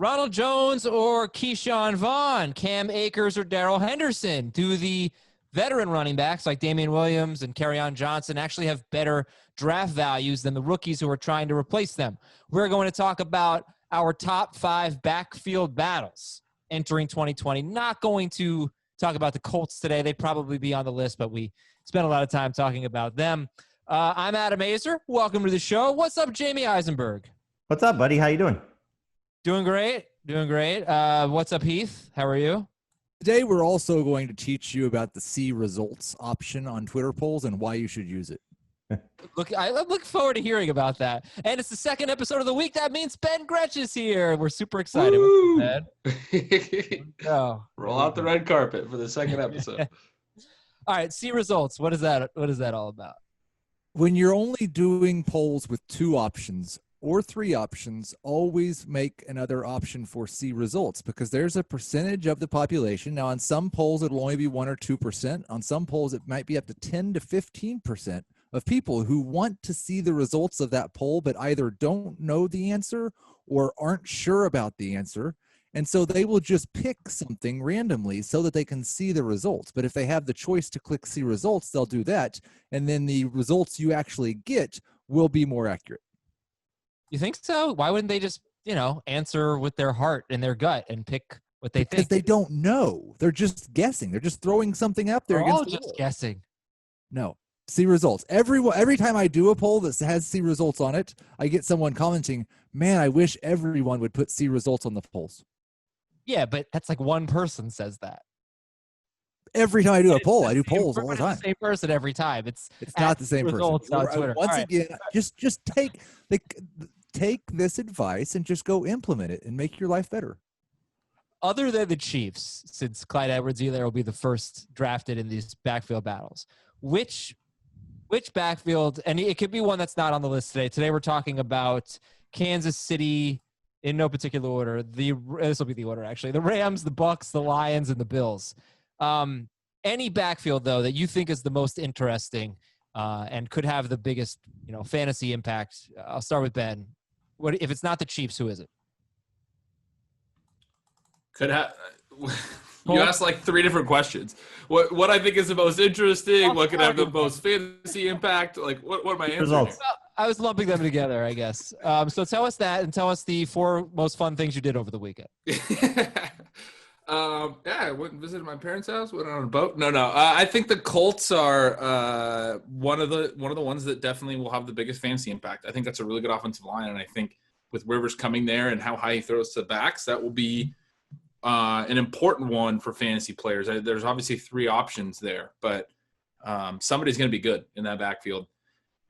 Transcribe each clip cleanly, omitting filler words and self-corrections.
Ronald Jones or Keyshawn Vaughn, Cam Akers or Darryl Henderson? Do the veteran running backs like Damian Williams and Kerryon Johnson actually have better draft values than the rookies who are trying to replace them? We're going to talk about our top 5 backfield battles entering 2020. Not going to talk about the Colts today. They'd probably be on the list, but we spent a lot of time talking about them. I'm Adam Azer. Welcome to the show. What's up, Jamey Eisenberg? What's up, buddy? How you doing? Doing great. What's up, Heath? How are you? Today, we're also going to teach you about the see results option on Twitter polls and why you should use it. I look forward to hearing about that. And it's the second episode of the week. That means Ben Gretsch is here. We're super excited. Ben. Roll out the red carpet for the second episode. All right, see results. What is that all about? When you're only doing polls with 2 options or 3 options, always make another option for see results, because there's a percentage of the population. Now, on some polls, it'll only be 1 or 2%. On some polls, it might be up to 10 to 15% of people who want to see the results of that poll, but either don't know the answer or aren't sure about the answer. And so they will just pick something randomly so that they can see the results. But if they have the choice to click see results, they'll do that. And then the results you actually get will be more accurate. You think so? Why wouldn't they just, answer with their heart and their gut and pick what they think? Because they don't know. They're just guessing. They're just throwing something up there. They're all just guessing. No. See results. Every time I do a poll that has see results on it, I get someone commenting, man, I wish everyone would put see results on the polls. Yeah, but that's like one person says that. Every time I do a poll, I do polls all the time. Same person every time. It's not the same person. On Twitter. Once again, just take this advice and just go implement it and make your life better. Other than the Chiefs, since Clyde Edwards-Helaire will be the first drafted in these backfield battles, which backfield, and it could be one that's not on the list today. Today we're talking about Kansas City in no particular order. This will be the order, actually. The Rams, the Bucs, the Lions, and the Bills. Any backfield, though, that you think is the most interesting and could have the biggest, fantasy impact? I'll start with Ben. What if it's not the Chiefs? Who is it? You asked like 3 different questions. What I think is the most interesting? What could have the most fantasy impact? Like what am I answering? Results. I was lumping them together, I guess. So tell us that, and tell us the 4 most fun things you did over the weekend. I went and visited my parents' house. Went on a boat. No. I think the Colts are one of the ones that definitely will have the biggest fantasy impact. I think that's a really good offensive line, and I think with Rivers coming there and how high he throws to the backs, that will be an important one for fantasy players. There's obviously 3 options there, but somebody's going to be good in that backfield.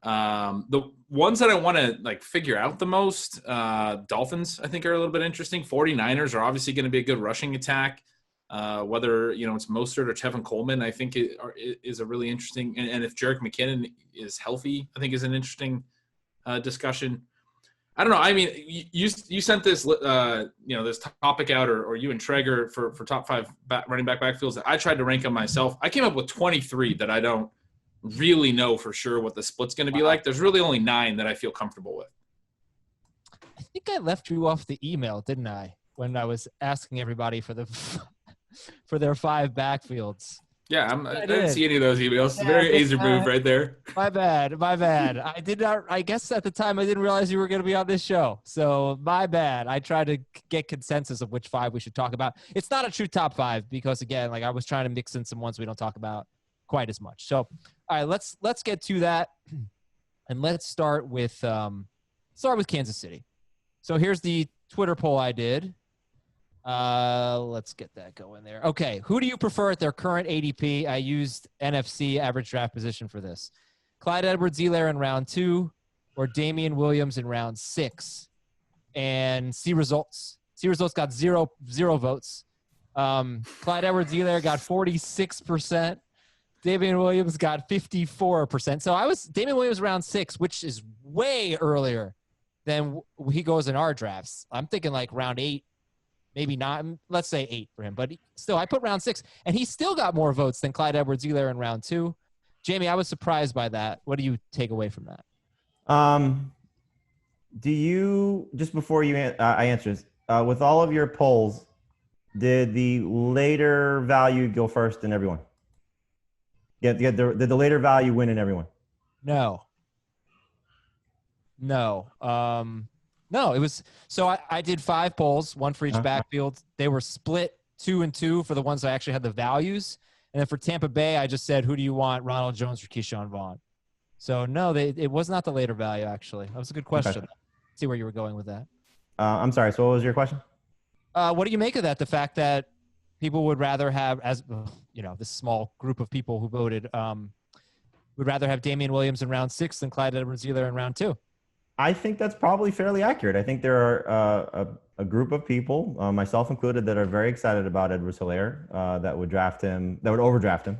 The ones that I want to figure out the most, Dolphins, I think are a little bit interesting. 49ers are obviously going to be a good rushing attack. Whether, it's Mostert or Tevin Coleman, I think is a really interesting, and if Jerick McKinnon is healthy, I think is an interesting discussion. I don't know. I mean, you sent this, this topic out, or you and Traeger for top 5 running back backfields that I tried to rank them myself. I came up with 23 that I don't really know for sure what the split's going to be like. There's really only 9 that I feel comfortable with. I think I left you off the email, didn't I? When I was asking everybody for their 5 backfields. Yeah, I didn't see any of those emails. Yeah, very Azer move right there. My bad. I did not. I guess at the time I didn't realize you were going to be on this show. So my bad. I tried to get consensus of which 5 we should talk about. It's not a true top 5 because again, I was trying to mix in some ones we don't talk about quite as much. So, all right, let's get to that, and let's start with Kansas City. So here's the Twitter poll I did. Let's get that going there. Okay, who do you prefer at their current ADP? I used NFC average draft position for this. Clyde Edwards-Helaire in round 2 or Damian Williams in round 6? And see results. See results got zero votes. Clyde Edwards-Helaire got 46%. Damian Williams got 54%. So Damian Williams round 6, which is way earlier than he goes in our drafts. I'm thinking round 8. Maybe not. Let's say 8 for him. But still, I put round 6, and he still got more votes than Clyde Edwards-Helaire in round 2. Jamey, I was surprised by that. What do you take away from that? Do you, just before I answer this, with all of your polls, did the later value go first in everyone? Did the later value win in everyone? No. No. No, it was so I did 5 polls, one for each backfield. They were split 2 and 2 for the ones that actually had the values. And then for Tampa Bay, I just said, who do you want, Ronald Jones or Keyshawn Vaughn? So no, it was not the later value, actually. That was a good question. Okay. See where you were going with that. I'm sorry. So what was your question? What do you make of that? The fact that people would rather have, as this small group of people who voted, would rather have Damian Williams in round 6 than Clyde Edwards-Helaire in round 2. I think that's probably fairly accurate. I think there are a group of people, myself included, that are very excited about Edwards-Helaire that would draft him, that would overdraft him,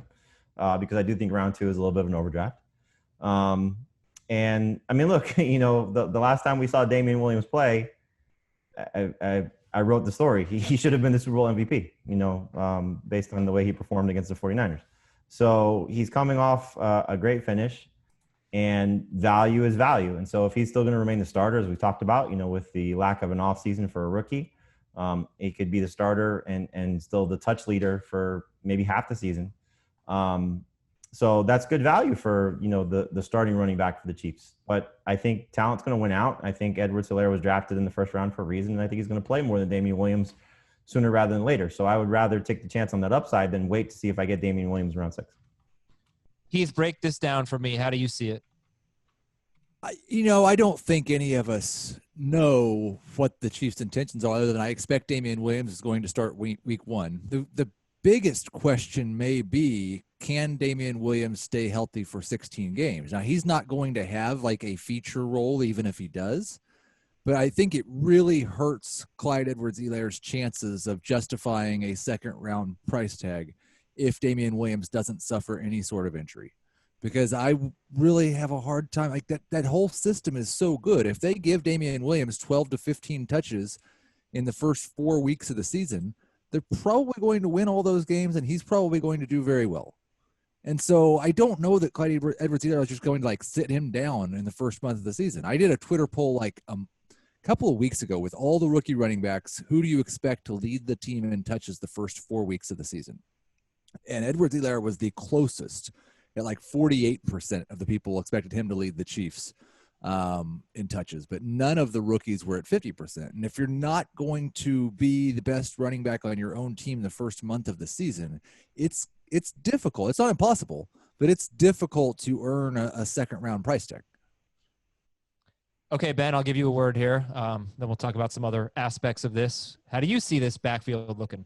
because I do think round 2 is a little bit of an overdraft. And I mean, look, the last time we saw Damian Williams play, I wrote the story. He should have been the Super Bowl MVP, based on the way he performed against the 49ers. So he's coming off a great finish, and value is value. And so if he's still going to remain the starter, as we talked about, with the lack of an offseason for a rookie, it could be the starter and still the touch leader for maybe half the season. So that's good value for, the starting running back for the Chiefs. But I think talent's going to win out. I think Edwards-Helaire was drafted in the first round for a reason, and I think he's going to play more than Damian Williams sooner rather than later. So I would rather take the chance on that upside than wait to see if I get Damian Williams around 6. Heath, break this down for me. How do you see it? I don't think any of us know what the Chiefs' intentions are, other than I expect Damian Williams is going to start week 1. The biggest question may be, can Damian Williams stay healthy for 16 games? Now, he's not going to have like a feature role, even if he does. But I think it really hurts Clyde Edwards-Helaire's chances of justifying a second-round price tag if Damian Williams doesn't suffer any sort of injury. Because I really have a hard time. Like that whole system is so good. If they give Damian Williams 12 to 15 touches in the first 4 weeks of the season, they're probably going to win all those games, and he's probably going to do very well. And so I don't know that Clyde Edwards-Helaire was just going to sit him down in the first month of the season. I did a Twitter poll a couple of weeks ago with all the rookie running backs. Who do you expect to lead the team in touches the first 4 weeks of the season? And Edwards-Helaire was the closest at 48% of the people expected him to lead the Chiefs in touches, but none of the rookies were at 50%. And if you're not going to be the best running back on your own team the first month of the season, it's difficult. It's not impossible, but it's difficult to earn a second-round price tag. Okay, Ben, I'll give you a word here. Then we'll talk about some other aspects of this. How do you see this backfield looking?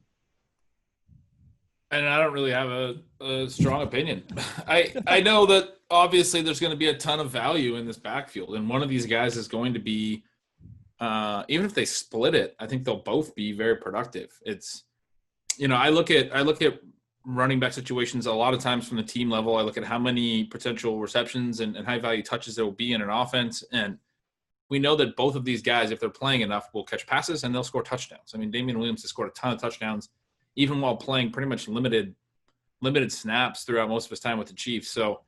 And I don't really have a strong opinion. I know that obviously there's going to be a ton of value in this backfield, and one of these guys is going to be, even if they split it, I think they'll both be very productive. It's, I look at running back situations a lot of times from the team level. I look at how many potential receptions and high value touches there will be in an offense, and we know that both of these guys, if they're playing enough, will catch passes and they'll score touchdowns. I mean, Damian Williams has scored a ton of touchdowns, even while playing pretty much limited snaps throughout most of his time with the Chiefs. So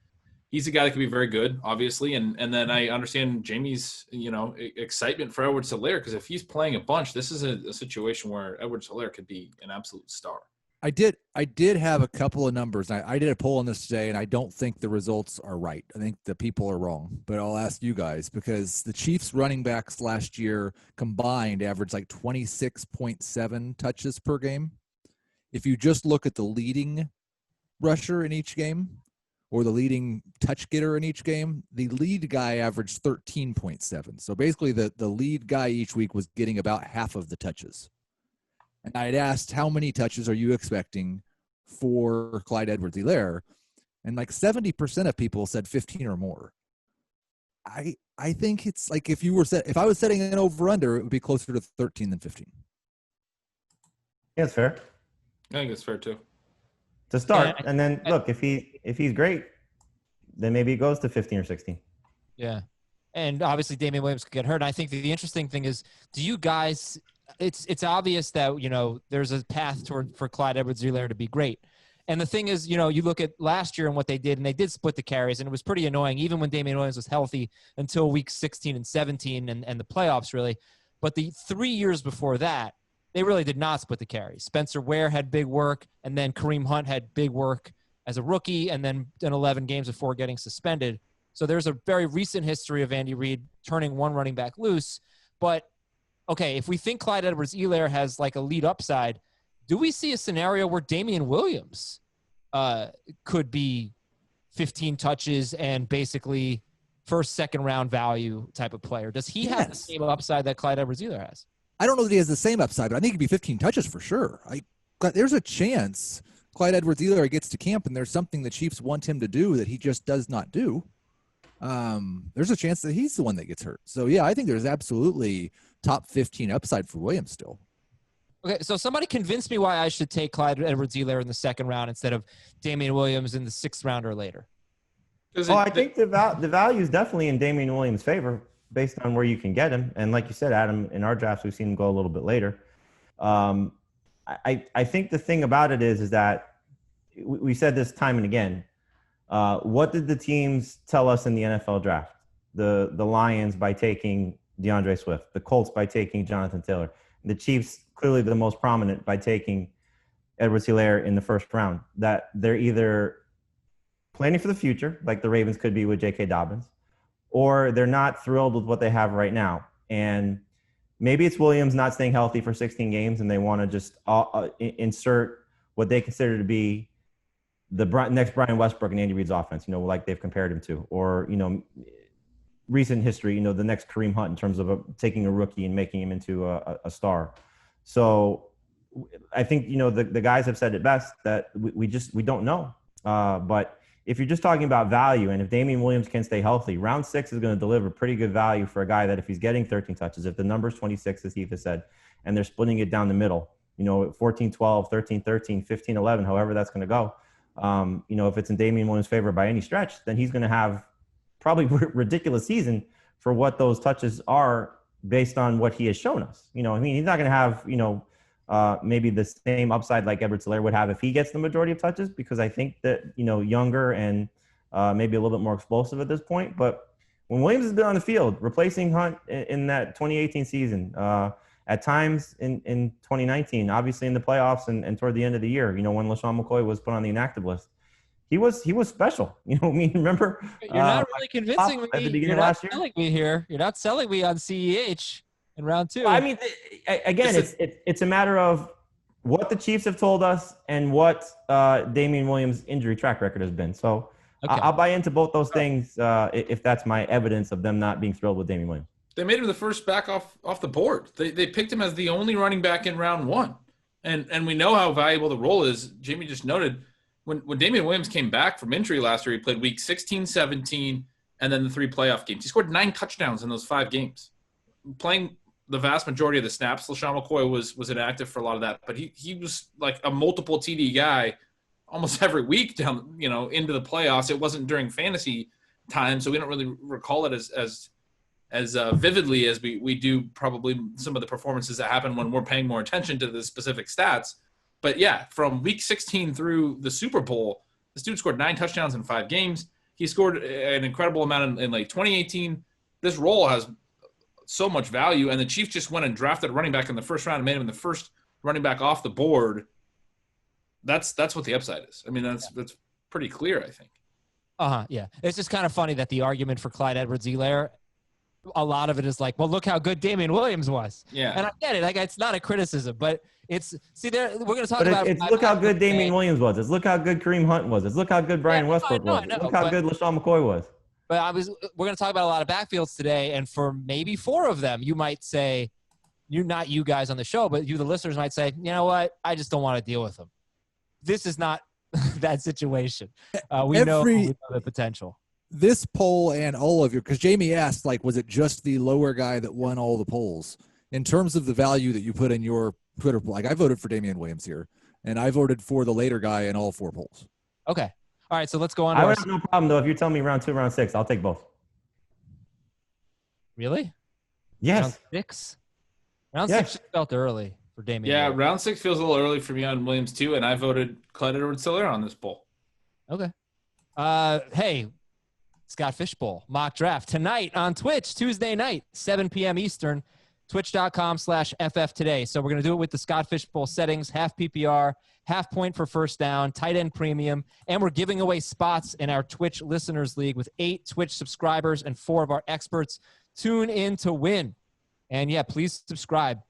he's a guy that can be very good, obviously. And then I understand Jamey's, excitement for Edwards-Helaire, because if he's playing a bunch, this is a situation where Edwards-Helaire could be an absolute star. I did have a couple of numbers. I did a poll on this today, and I don't think the results are right. I think the people are wrong, but I'll ask you guys, because the Chiefs running backs last year combined averaged 26.7 touches per game. If you just look at the leading rusher in each game or the leading touch getter in each game, the lead guy averaged 13.7. So basically the lead guy each week was getting about half of the touches. And I had asked, how many touches are you expecting for Clyde Edwards-Helaire? And 70% of people said 15 or more. I think it's if I was setting an over-under, it would be closer to 13 than 15. Yeah, it's fair. I think it's fair too. To start, and then look, if he's great, then maybe it goes to 15 or 16. Yeah, and obviously Damian Williams could get hurt. I think the interesting thing is, do you guys? It's obvious that there's a path for Clyde Edwards-Helaire to be great. And the thing is, you look at last year and what they did, and they did split the carries, and it was pretty annoying, even when Damian Williams was healthy until week 16 and 17 and the playoffs, really. But the 3 years before that, they really did not split the carries. Spencer Ware had big work, and then Kareem Hunt had big work as a rookie, and then in 11 games before getting suspended. So there's a very recent history of Andy Reid turning one running back loose. But, okay, if we think Clyde Edwards-Helaire has like a lead upside, do we see a scenario where Damian Williams could be 15 touches and basically first, second round value type of player? Does he have the same upside that Clyde Edwards-Helaire has? I don't know that he has the same upside, but I think he'd be 15 touches for sure. There's a chance Clyde Edwards-Helaire gets to camp and there's something the Chiefs want him to do that he just does not do. There's a chance that he's the one that gets hurt. So, yeah, I think there's absolutely top 15 upside for Williams still. Okay, so somebody convince me why I should take Clyde Edwards-Helaire in the second round instead of Damian Williams in the 6th round or later. I think the value is definitely in Damian Williams' favor based on where you can get him. And like you said, Adam, in our drafts, we've seen him go a little bit later. I think the thing about it is that we said this time and again. What did the teams tell us in the NFL draft? The Lions by taking DeAndre Swift, the Colts by taking Jonathan Taylor, the Chiefs clearly the most prominent by taking Edwards-Helaire in the first round. That they're either planning for the future, like the Ravens could be with J.K. Dobbins, or they're not thrilled with what they have right now. And maybe it's Williams not staying healthy for 16 games and they want to just insert what they consider to be the next Brian Westbrook in Andy Reid's offense, like they've compared him to, or, recent history, the next Kareem Hunt in terms of taking a rookie and making him into a star. So I think, the guys have said it best that we don't know. But if you're just talking about value, and if Damian Williams can stay healthy, round 6 is going to deliver pretty good value for a guy that if he's getting 13 touches, if the number's 26, as Heath has said, and they're splitting it down the middle, 14-12, 13-13, 15-11, however that's going to go. If it's in Damian Williams' favor by any stretch, then he's going to have probably ridiculous season for what those touches are based on what he has shown us. He's not going to have, maybe the same upside like Edwards-Helaire would have if he gets the majority of touches, because I think that, younger and maybe a little bit more explosive at this point. But when Williams has been on the field, replacing Hunt in that 2018 season, at times in 2019, obviously in the playoffs and toward the end of the year, when LaShawn McCoy was put on the inactive list, he was special. Remember? You're not really convincing me. At the beginning You're of not last year. selling me here. You're not selling me on CEH in round 2. I mean, again, it's a matter of what the Chiefs have told us and what Damian Williams' injury track record has been. So okay. I'll buy into both those things if that's my evidence of them not being thrilled with Damian Williams. They made him the first back off the board. They picked him as the only running back in round 1. And we know how valuable the role is. Jamey just noted when Damian Williams came back from injury last year, he played week 16, 17, and then the 3 playoff games. He scored 9 touchdowns in those 5 games. Playing the vast majority of the snaps, LaShawn McCoy was inactive for a lot of that, but he was like a multiple TD guy almost every week down, into the playoffs. It wasn't during fantasy time, so we don't really recall it as vividly as we do probably some of the performances that happen when we're paying more attention to the specific stats. But yeah, from week 16 through the Super Bowl, this dude scored 9 touchdowns in 5 games. He scored an incredible amount in like 2018. This role has so much value, and the Chiefs just went and drafted a running back in the first round and made him the first running back off the board. That's what the upside is. I mean, that's pretty clear, I think. Yeah. It's just kind of funny that the argument for Clyde Edwards-Helaire, a lot of it is like, well, look how good Damian Williams was. Yeah. And I get it. Like, it's not a criticism, but we're going to talk about it's look how good Damian Williams was. It's look how good Kareem Hunt was. It's look how good Brian Westbrook was. Look how good LaShawn McCoy was. But we're going to talk about a lot of backfields today, and for maybe 4 of them, you might say, not you guys on the show, but you, the listeners, might say, you know what? I just don't want to deal with them. This is not that situation. We know the potential. This poll and all of your, because Jamey asked, was it just the lower guy that won all the polls? In terms of the value that you put in your Twitter poll, I voted for Damian Williams here, and I voted for the later guy in all 4 polls. Okay. All right, so let's go on. I would have no problem, though, if you're telling me round 2, round 6. I'll take both. Really? Yes. Round 6? Round 6 felt early for Damian. Yeah, Williams. round 6 feels a little early for me on Williams, too, and I voted Clyde Edwards-Helaire on this poll. Okay. Hey, Scott Fishbowl, mock draft tonight on Twitch, Tuesday night, 7 p.m. Eastern. twitch.com/FF today. So we're going to do it with the Scott Fishbowl settings, half PPR, half point for first down, tight end premium, and we're giving away spots in our Twitch Listeners League with 8 Twitch subscribers and 4 of our experts. Tune in to win. And yeah, please subscribe.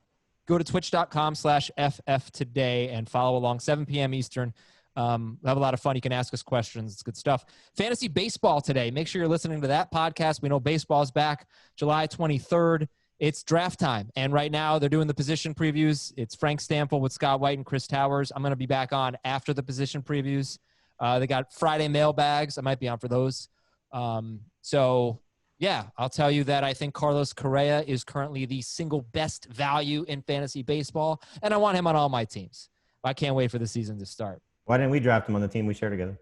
Go to twitch.com/FF today and follow along, 7 p.m. Eastern. We'll have a lot of fun. You can ask us questions. It's good stuff. Fantasy baseball today. Make sure you're listening to that podcast. We know baseball is back July 23rd. It's draft time, and right now they're doing the position previews. It's Frank Stample with Scott White and Chris Towers. I'm going to be back on after the position previews. They got Friday mailbags. I might be on for those. So, yeah, I'll tell you that I think Carlos Correa is currently the single best value in fantasy baseball, and I want him on all my teams. I can't wait for the season to start. Why didn't we draft him on the team we share together?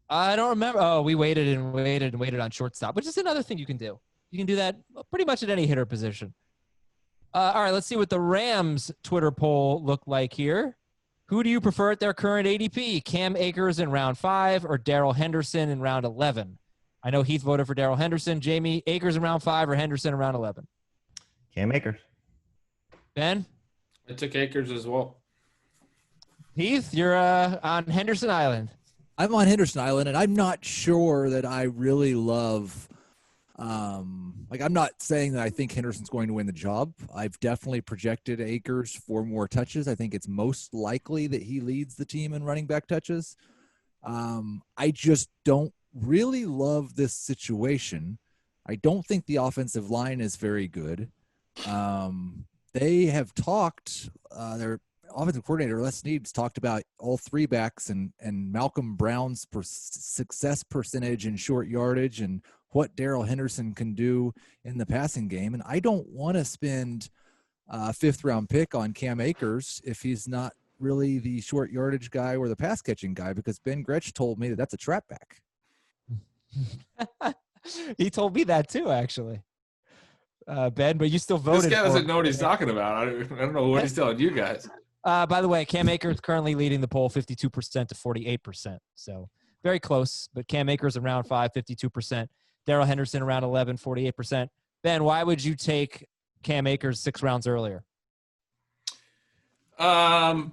I don't remember. Oh, we waited on shortstop, which is another thing you can do. You can do that pretty much at any hitter position. All right, let's see what the Rams Twitter poll looked like here. Who do you prefer at their current ADP? Cam Akers in round 5 or Darrell Henderson in round 11? I know Heath voted for Darrell Henderson. Jamey, Akers in round 5 or Henderson in round 11? Cam Akers. Ben? I took Akers as well. Heath, you're on Henderson Island. I'm on Henderson Island, and I'm not sure that I really love I'm not saying that I think Henderson's going to win the job. I've definitely projected Akers for more touches. I think it's most likely that he leads the team in running back touches. I just don't really love this situation. I don't think the offensive line is very good. They have talked, their offensive coordinator, Les Need's talked about all 3 backs and Malcolm Brown's success percentage in short yardage and what Darrell Henderson can do in the passing game. And I don't want to spend a 5th-round pick on Cam Akers if he's not really the short yardage guy or the pass catching guy, because Ben Gretsch told me that that's a trap back. He told me that too, actually. Ben, but you still voted. This guy doesn't know what he's talking about. I don't know what he's telling you guys. By the way, Cam Akers currently leading the poll 52% to 48%. So very close, but Cam Akers in round 5, 52%. Darrell Henderson around 11, 48%. Ben, why would you take Cam Akers 6 rounds earlier? I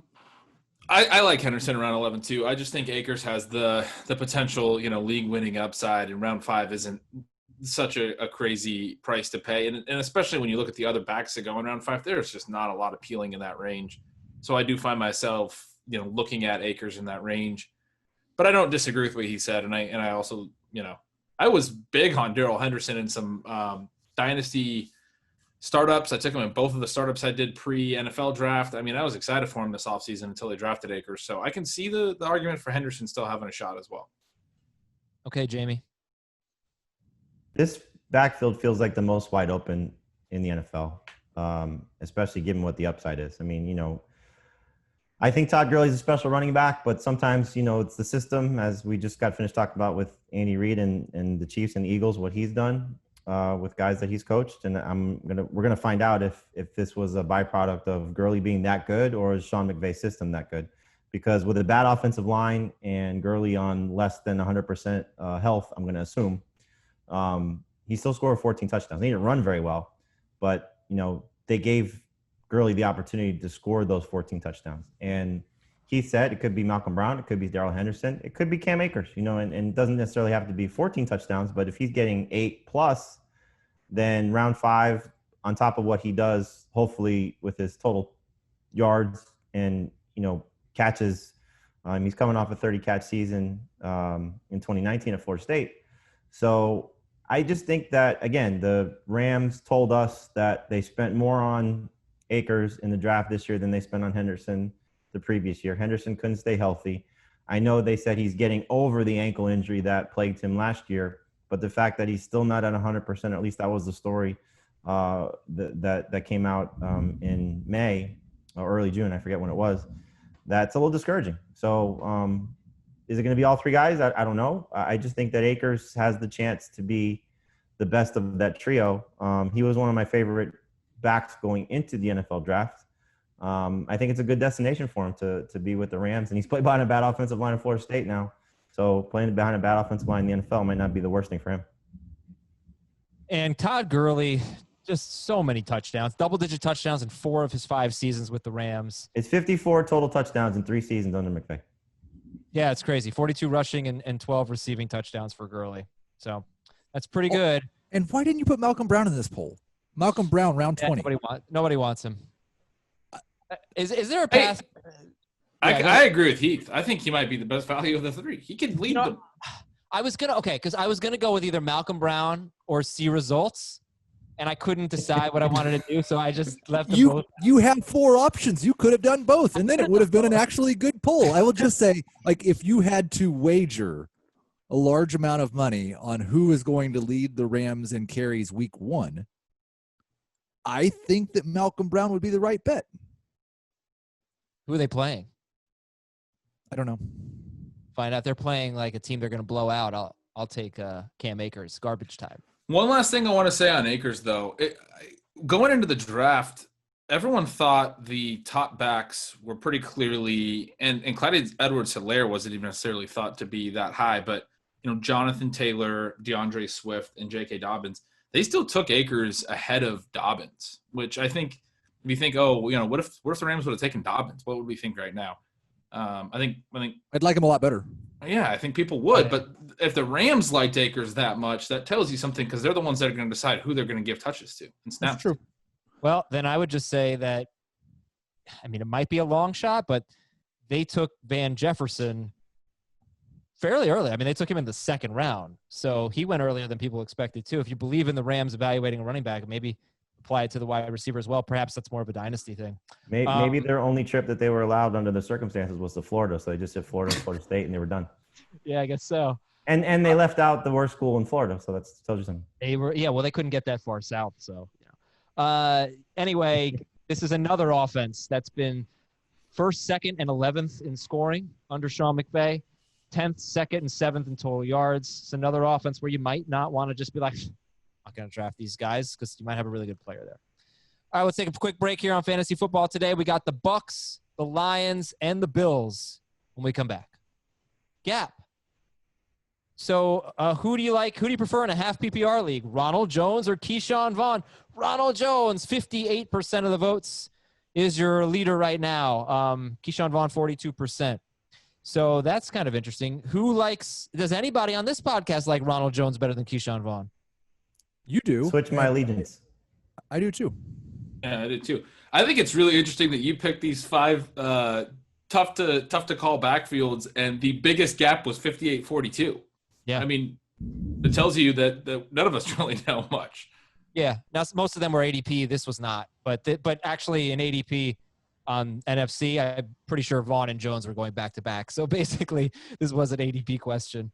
like Henderson around 11 too. I just think Akers has the potential, league winning upside, and round 5 isn't such a crazy price to pay. And especially when you look at the other backs that go in round 5, there's just not a lot appealing in that range. So I do find myself, looking at Akers in that range. But I don't disagree with what he said. And I also, I was big on Darrell Henderson in some dynasty startups. I took him in both of the startups I did pre-NFL draft. I mean, I was excited for him this offseason until they drafted Akers. So I can see the argument for Henderson still having a shot as well. Okay, Jamey. This backfield feels like the most wide open in the NFL, especially given what the upside is. I mean, I think Todd Gurley is a special running back, but sometimes, it's the system, as we just got finished talking about with Andy Reid and the Chiefs and the Eagles, what he's done with guys that he's coached. And we're gonna find out if this was a byproduct of Gurley being that good, or is Sean McVay's system that good? Because with a bad offensive line and Gurley on less than 100% health, I'm gonna assume, he still scored 14 touchdowns. He didn't run very well, but they gave Gurley the opportunity to score those 14 touchdowns. And he said it could be Malcolm Brown, it could be Darrell Henderson, it could be Cam Akers, and it doesn't necessarily have to be 14 touchdowns, but if he's getting 8+, then round 5, on top of what he does, hopefully with his total yards and, catches, he's coming off a 30-catch season in 2019 at Florida State. So I just think that, again, the Rams told us that they spent more on Akers in the draft this year than they spent on Henderson the previous year. Henderson couldn't stay healthy. I know they said he's getting over the ankle injury that plagued him last year, but the fact that he's still not at 100%, or at least that was the story that came out in May or early June, I forget when it was, that's a little discouraging. So is it going to be all 3 guys? I don't know. I just think that Akers has the chance to be the best of that trio. He was one of my favorite backs going into the NFL draft. I think it's a good destination for him to be with the Rams, and he's played behind a bad offensive line in Florida State now. So playing behind a bad offensive line in the NFL might not be the worst thing for him. And Todd Gurley Just so many touchdowns, double-digit touchdowns in 4 of his 5 seasons with the Rams. It's 54 total touchdowns in 3 seasons under McVay. Yeah, it's crazy. 42 rushing and 12 receiving touchdowns for Gurley. So that's pretty good. And why didn't you put Malcolm Brown in this poll? Malcolm Brown, round 20. Nobody wants him. Is there a pass? I agree with Heath. I think he might be the best value of the 3. He could lead them. I was gonna go with either Malcolm Brown or see results, and I couldn't decide what I wanted to do, so I just left them both. You had 4 options. You could have done both, and then it would have been an actually good poll. I will just say, like, if you had to wager a large amount of money on who is going to lead the Rams in carries week 1, I think that Malcolm Brown would be the right bet. Who are they playing? I don't know. Find out. They're playing like a team they're going to blow out. I'll take Cam Akers. Garbage time. One last thing I want to say on Akers, though. Going into the draft, everyone thought the top backs were pretty clearly, and Clyde Edwards-Helaire wasn't even necessarily thought to be that high, but Jonathan Taylor, DeAndre Swift, and J.K. Dobbins, they still took Akers ahead of Dobbins, which I think if you think, what if the Rams would have taken Dobbins? What would we think right now? I think I'd like him a lot better. Yeah, I think people would. But if the Rams liked Akers that much, that tells you something because they're the ones that are going to decide who they're going to give touches to and snaps. That's true. Well, then I would just say that, it might be a long shot, but they took Van Jefferson fairly early. They took him in the 2nd round. So he went earlier than people expected too. If you believe in the Rams evaluating a running back, maybe apply it to the wide receiver as well. Perhaps that's more of a dynasty thing. Maybe their only trip that they were allowed under the circumstances was to Florida. So they just did Florida and Florida State and they were done. Yeah, I guess so. And they left out the worst school in Florida. So that tells you something. They couldn't get that far south. So, anyway, this is another offense that's been 1st, 2nd, and 11th in scoring under Sean McVay, 10th, 2nd, and 7th in total yards. It's another offense where you might not want to just be like, I'm not going to draft these guys because you might have a really good player there. All right, let's take a quick break here on Fantasy Football today. We got the Bucs, the Lions, and the Bills when we come back. Gap. So who do you like? Who do you prefer in a half PPR league? Ronald Jones or Keyshawn Vaughn? Ronald Jones, 58% of the votes, is your leader right now. Keyshawn Vaughn, 42%. So that's kind of interesting. Does anybody on this podcast like Ronald Jones better than Keyshawn Vaughn? You do. Switch my allegiance. I do too. Yeah, I do too. I think it's really interesting that you picked these 5 tough to call backfields, and the biggest gap was 58-42. Yeah. It tells you that none of us really know much. Yeah. Now, most of them were ADP. This was not. But actually in ADP on NFC, I'm pretty sure Vaughn and Jones were going back-to-back. So basically, this was an ADP question.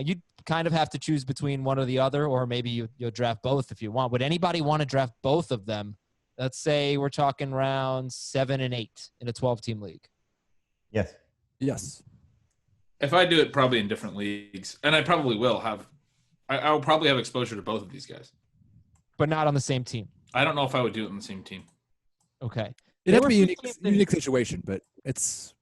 You'd kind of have to choose between one or the other, or maybe you'll draft both if you want. Would anybody want to draft both of them? Let's say we're talking rounds 7 and 8 in a 12-team league. Yes. Yes. If I do it probably in different leagues, and I probably will have – I'll probably have exposure to both of these guys. But not on the same team. I don't know if I would do it on the same team. Okay. It'd be a unique situation, but it's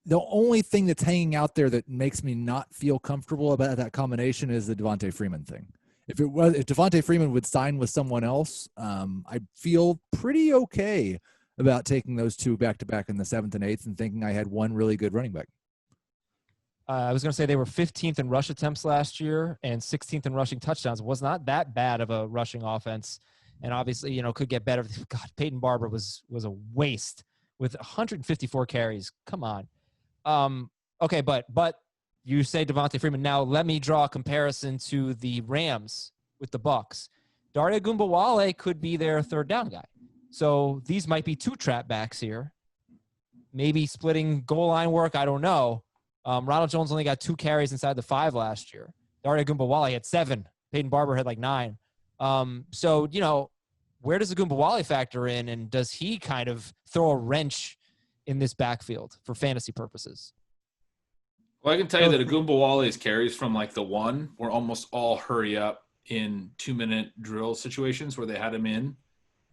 the only thing that's hanging out there that makes me not feel comfortable about that combination is the Devonta Freeman thing. If Devonta Freeman would sign with someone else, I'd feel pretty okay about taking those 2 back-to-back in the 7th and 8th and thinking I had one really good running back. I was going to say they were 15th in rush attempts last year and 16th in rushing touchdowns. It was not that bad of a rushing offense. And obviously, could get better. God, Peyton Barber was a waste with 154 carries. Come on. Okay, but you say Devonta Freeman. Now let me draw a comparison to the Rams with the Bucs. Daria Gumbawale could be their 3rd down guy. So these might be 2 trap backs here. Maybe splitting goal line work. I don't know. Ronald Jones only got 2 carries inside the 5 last year. Daria Gumbawale had 7. Peyton Barber had like 9. So, where does the Gumbawale factor in, and does he kind of throw a wrench in this backfield for fantasy purposes? Well, I can tell you that Gumbawale's carries from like the 1 were almost all hurry up in 2-minute drill situations where they had him in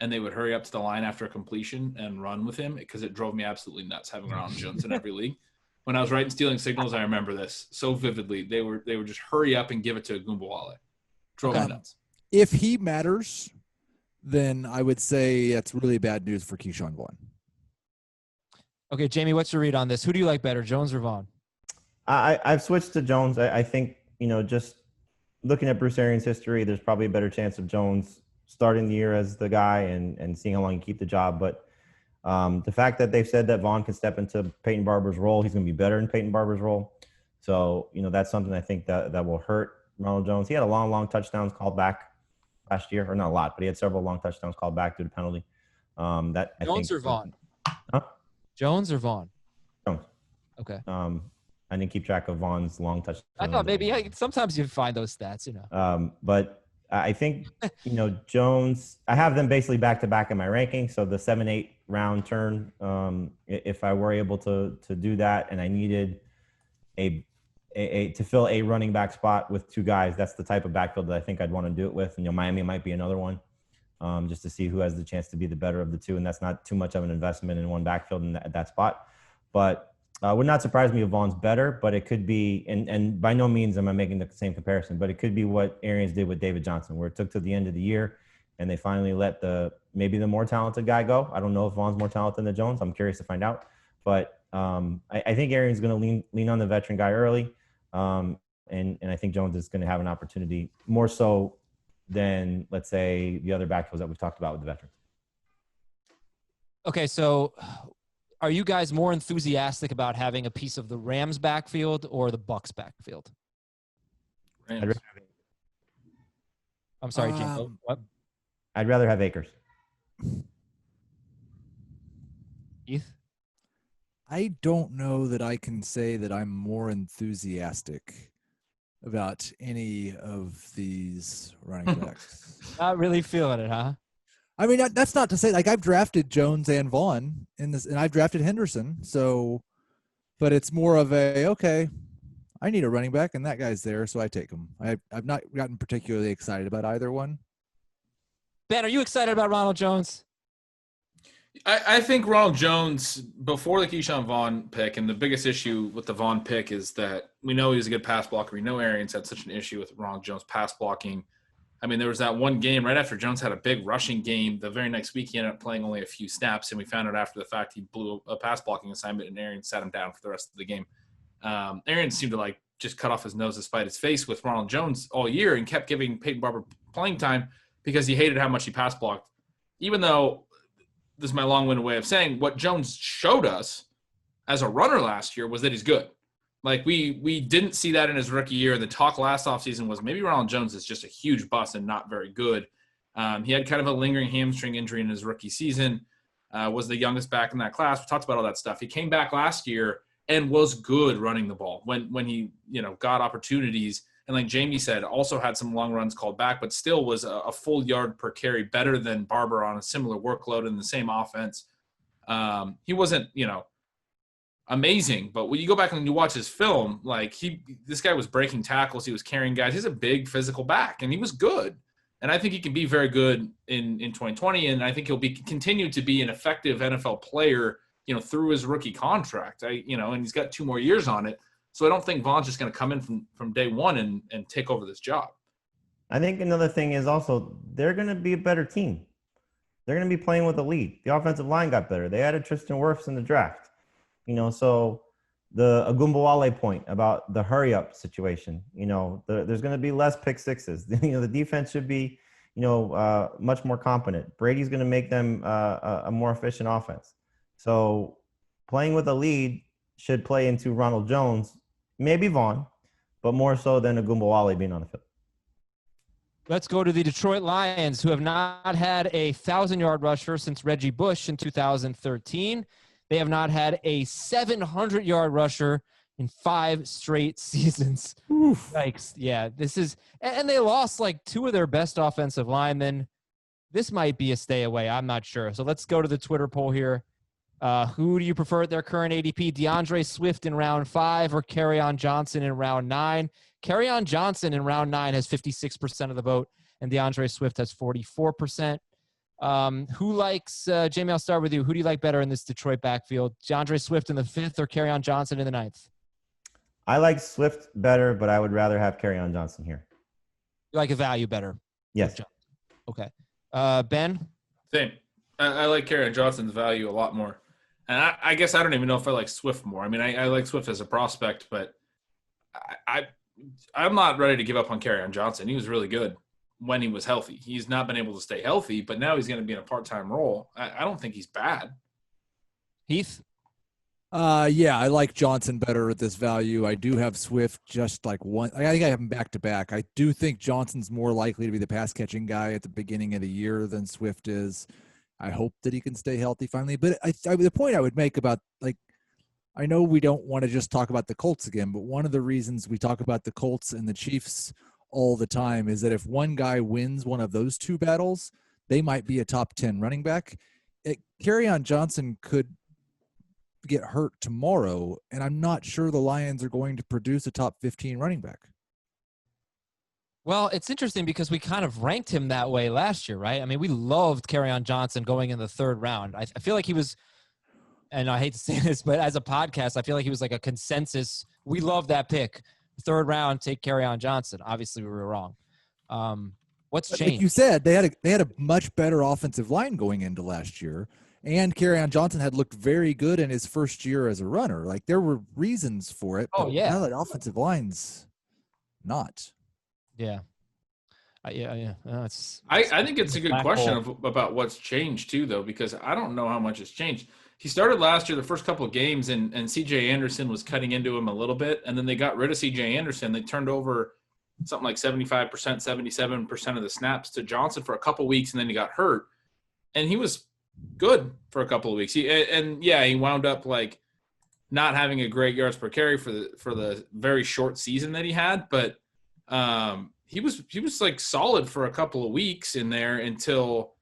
and they would hurry up to the line after a completion and run with him, because it drove me absolutely nuts having Ronald Jones in every league. When I was writing Stealing Signals, I remember this so vividly. They would just hurry up and give it to Gumbawale. Drove me nuts. If he matters, then I would say that's really bad news for Keyshawn Vaughn. Okay, Jamey, what's your read on this? Who do you like better, Jones or Vaughn? I've switched to Jones. I think, just looking at Bruce Arians' history, there's probably a better chance of Jones starting the year as the guy and seeing how long he keep the job. But the fact that they've said that Vaughn can step into Peyton Barber's role, he's going to be better in Peyton Barber's role. So, that's something I think that will hurt Ronald Jones. He had a long touchdowns called back last year, or not a lot, but he had several long touchdowns called back due to penalty. Jones or Vaughn? Huh? Jones or Vaughn? Jones. Okay. I didn't keep track of Vaughn's long touchdowns. I thought maybe sometimes you find those stats, But I think, Jones, I have them basically back to back in my ranking. So the 7-8 round turn, if I were able to do that and I needed to fill a running back spot with two guys, that's the type of backfield that I think I'd want to do it with. Miami might be another one, just to see who has the chance to be the better of the two. And that's not too much of an investment in one backfield in that spot. But would not surprise me if Vaughn's better, but it could be, and by no means am I making the same comparison, but it could be what Arians did with David Johnson, where it took to the end of the year and they finally let maybe the more talented guy go. I don't know if Vaughn's more talented than Jones. I'm curious to find out. But I think Arians is going to lean on the veteran guy early. And I think Jones is going to have an opportunity more so than, let's say, the other backfields that we've talked about with the veterans. Okay, so are you guys more enthusiastic about having a piece of the Rams backfield or the Bucs backfield? Rams. I'm sorry, Jim. What? I'd rather have Akers. Heath? I don't know that I can say that I'm more enthusiastic about any of these running backs. Not really feeling it, huh? I mean, that's not to say, like, I've drafted Jones and Vaughn in this, and I've drafted Henderson. So, but it's more of okay, I need a running back, and that guy's there, so I take him. I've not gotten particularly excited about either one. Ben, are you excited about Ronald Jones? I think Ronald Jones, before the Keyshawn Vaughn pick, and the biggest issue with the Vaughn pick is that we know he's a good pass blocker. We know Arians had such an issue with Ronald Jones pass blocking. I mean, there was that one game right after Jones had a big rushing game. The very next week, he ended up playing only a few snaps, and we found out after the fact he blew a pass blocking assignment, and Arians sat him down for the rest of the game. Arians seemed to just cut off his nose to spite his face with Ronald Jones all year and kept giving Peyton Barber playing time because he hated how much he pass blocked. Even though, this is my long-winded way of saying, what Jones showed us as a runner last year was that he's good. We didn't see that in his rookie year. The talk last offseason was maybe Ronald Jones is just a huge bust and not very good. He had kind of a lingering hamstring injury in his rookie season, was the youngest back in that class. We talked about all that stuff. He came back last year and was good running the ball when he got opportunities. And like Jamey said, also had some long runs called back, but still was a full yard per carry, better than Barber on a similar workload in the same offense. He wasn't, amazing, but when you go back and you watch his film, this guy was breaking tackles, he was carrying guys. He's a big physical back, and he was good. And I think he can be very good in 2020, and I think he'll continue to be an effective NFL player, through his rookie contract. And he's got 2 more years on it. So I don't think Vaughn's just going to come in from day one and take over this job. I think another thing is also they're going to be a better team. They're going to be playing with a lead. The offensive line got better. They added Tristan Wirfs in the draft. So the Agumbawale point about the hurry-up situation, there's going to be less pick sixes. The defense should be, much more competent. Brady's going to make them a more efficient offense. So playing with a lead should play into Ronald Jones, maybe Vaughn, but more so than Agumbawale being on the field. Let's go to the Detroit Lions, who have not had a 1,000-yard rusher since Reggie Bush in 2013. They have not had a 700-yard rusher in 5 straight seasons. Oof. Yikes. Yeah, this is – and they lost 2 of their best offensive linemen. This might be a stay away. I'm not sure. So let's go to the Twitter poll here. Who do you prefer at their current ADP? DeAndre Swift in round 5 or Kerryon Johnson in round 9? Kerryon Johnson in round 9 has 56% of the vote, and DeAndre Swift has 44%. Who likes Jamey? I'll start with you. Who do you like better in this Detroit backfield? DeAndre Swift in the 5th or Kerryon Johnson in the 9th? I like Swift better, but I would rather have Kerryon Johnson here. You like a value better? Yes. Okay. Ben? Same. I like Kerryon Johnson's value a lot more. And I guess I don't even know if I like Swift more. I mean, I like Swift as a prospect, but I'm not ready to give up on Kerryon Johnson. He was really good when he was healthy. He's not been able to stay healthy, but now he's going to be in a part-time role. I don't think he's bad. Heath? Yeah, I like Johnson better at this value. I do have Swift just like one. I think I have him back to back. I do think Johnson's more likely to be the pass catching guy at the beginning of the year than Swift is. I hope that he can stay healthy finally. But the point I would make about, like, I know we don't want to just talk about the Colts again, but one of the reasons we talk about the Colts and the Chiefs all the time is that if one guy wins one of those two battles, they might be a top 10 running back. Kerryon Johnson could get hurt tomorrow, and I'm not sure the Lions are going to produce a top 15 running back. Well, it's interesting because we kind of ranked him that way last year, right? I mean, we loved Kerryon Johnson going in the third round. I feel like he was, and I hate to say this, but as a podcast, I feel like he was like a consensus. We love that pick. Third round, take Kerryon Johnson. Obviously, we were wrong. What's changed? Like you said, they had a much better offensive line going into last year, and Kerryon Johnson had looked very good in his first year as a runner. Like, there were reasons for it. Oh, yeah. Now that offensive line's not. Yeah. Yeah. I think it's a good question about what's changed too, though, because I don't know how much has changed. He started last year, the first couple of games, and C.J. Anderson was cutting into him a little bit, and then they got rid of C.J. Anderson. They turned over something like 75%, 77% of the snaps to Johnson for a couple of weeks, and then he got hurt. And he was good for a couple of weeks. He wound up like not having a great yards per carry for the very short season that he had, but he was like solid for a couple of weeks in there until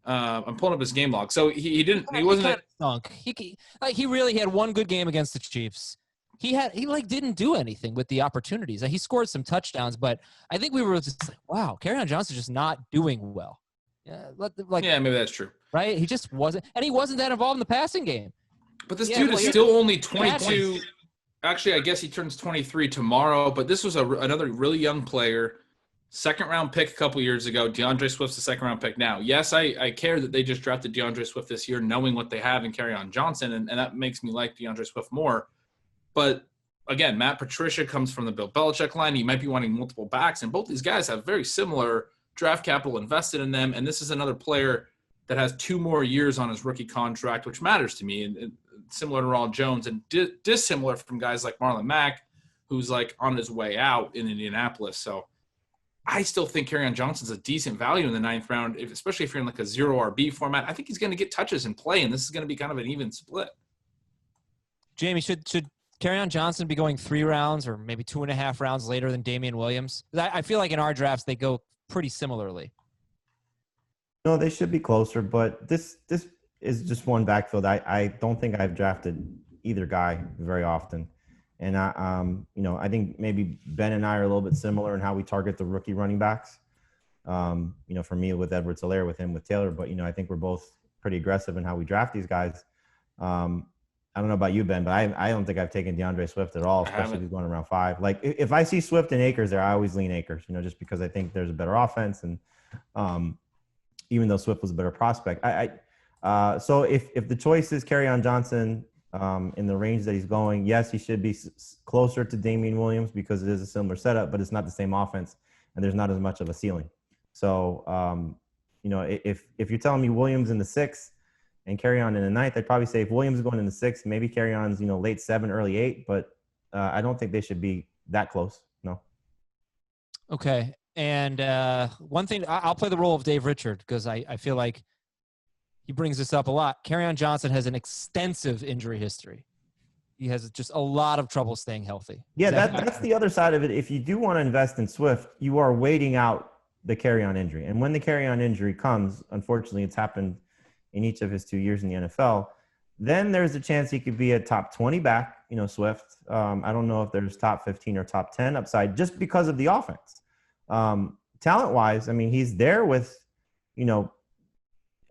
I'm pulling up his game log. So he wasn't stunk. He really had one good game against the Chiefs. He didn't do anything with the opportunities. He scored some touchdowns, but I think we were just like, wow, Kerryon Johnson's just not doing well. Yeah, maybe that's true. Right? He just wasn't, and he wasn't that involved in the passing game. But this dude is still only 22. Actually, I guess he turns 23 tomorrow, but this was another really young player. Second-round pick a couple years ago. DeAndre Swift's a second-round pick now. Yes, I care that they just drafted DeAndre Swift this year, knowing what they have in Kerryon Johnson, and that makes me like DeAndre Swift more. But, again, Matt Patricia comes from the Bill Belichick line. He might be wanting multiple backs, and both these guys have very similar draft capital invested in them, and this is another player that has 2 more years on his rookie contract, which matters to me, and similar to Ronald Jones, and dissimilar from guys like Marlon Mack, who's, like, on his way out in Indianapolis. So, I still think Kerryon Johnson's a decent value in the 9th round, especially if you're in like a 0 RB format. I think he's going to get touches and play, and this is going to be kind of an even split. Jamey, should Kerryon Johnson be going 3 rounds or maybe 2.5 rounds later than Damian Williams? I feel like in our drafts they go pretty similarly. No, they should be closer, but this is just one backfield. I don't think I've drafted either guy very often. And I think maybe Ben and I are a little bit similar in how we target the rookie running backs. For me with Edwards-Helaire, with him, with Taylor, but I think we're both pretty aggressive in how we draft these guys. I don't know about you, Ben, but I don't think I've taken DeAndre Swift at all, especially if he's going around 5. Like if I see Swift and Akers there, I always lean Akers, just because I think there's a better offense, and even though Swift was a better prospect, so if the choice is Kerryon Johnson. In the range that he's going, yes, he should be closer to Damian Williams because it is a similar setup, but it's not the same offense, and there's not as much of a ceiling. So, if you're telling me Williams in the 6th and Kerryon in the 9th, I'd probably say if Williams is going in the 6th, maybe Kerryon's late 7, early 8, but I don't think they should be that close. No. Okay, and one thing, I'll play the role of Dave Richard because I feel like he brings this up a lot. Kerryon Johnson has an extensive injury history. He has just a lot of trouble staying healthy. Yeah, that's the other side of it. If you do want to invest in Swift, you are waiting out the Kerryon injury. And when the Kerryon injury comes, unfortunately, it's happened in each of his 2 years in the NFL, then there's a chance he could be a top 20 back, Swift. I don't know if there's top 15 or top 10 upside just because of the offense. Talent-wise, I mean, he's there with,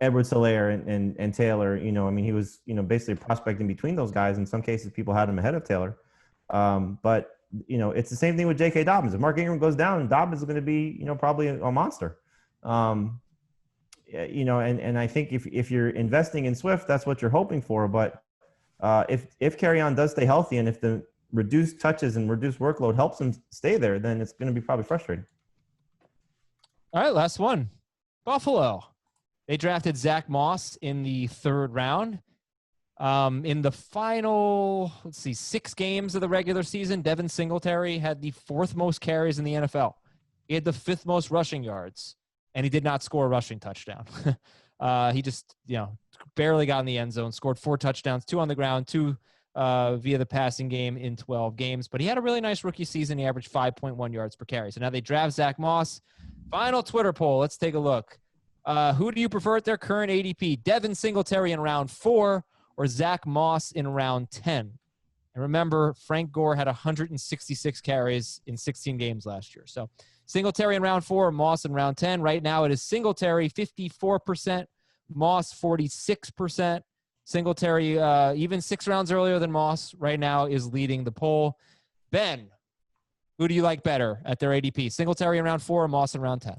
Edwards-Helaire and Taylor, he was, basically prospecting between those guys. In some cases, people had him ahead of Taylor. But, it's the same thing with J.K. Dobbins. If Mark Ingram goes down, Dobbins is going to be, probably a monster. and I think if you're investing in Swift, that's what you're hoping for. But if Kerryon does stay healthy, and if the reduced touches and reduced workload helps him stay there, then it's going to be probably frustrating. All right, last one. Buffalo. They drafted Zack Moss in the 3rd round. In the final, 6 games of the regular season, Devin Singletary had the 4th most carries in the NFL. He had the 5th most rushing yards, and he did not score a rushing touchdown. He just, barely got in the end zone, scored 4 touchdowns, 2 on the ground, 2 via the passing game in 12 games. But he had a really nice rookie season. He averaged 5.1 yards per carry. So now they draft Zack Moss. Final Twitter poll. Let's take a look. Who do you prefer at their current ADP? Devin Singletary in round 4 or Zack Moss in round 10? And remember, Frank Gore had 166 carries in 16 games last year. So Singletary in round 4, Moss in round 10. Right now it is Singletary 54%, Moss 46%. Singletary, even 6 rounds earlier than Moss, right now is leading the poll. Ben, who do you like better at their ADP? Singletary in round 4 or Moss in round 10?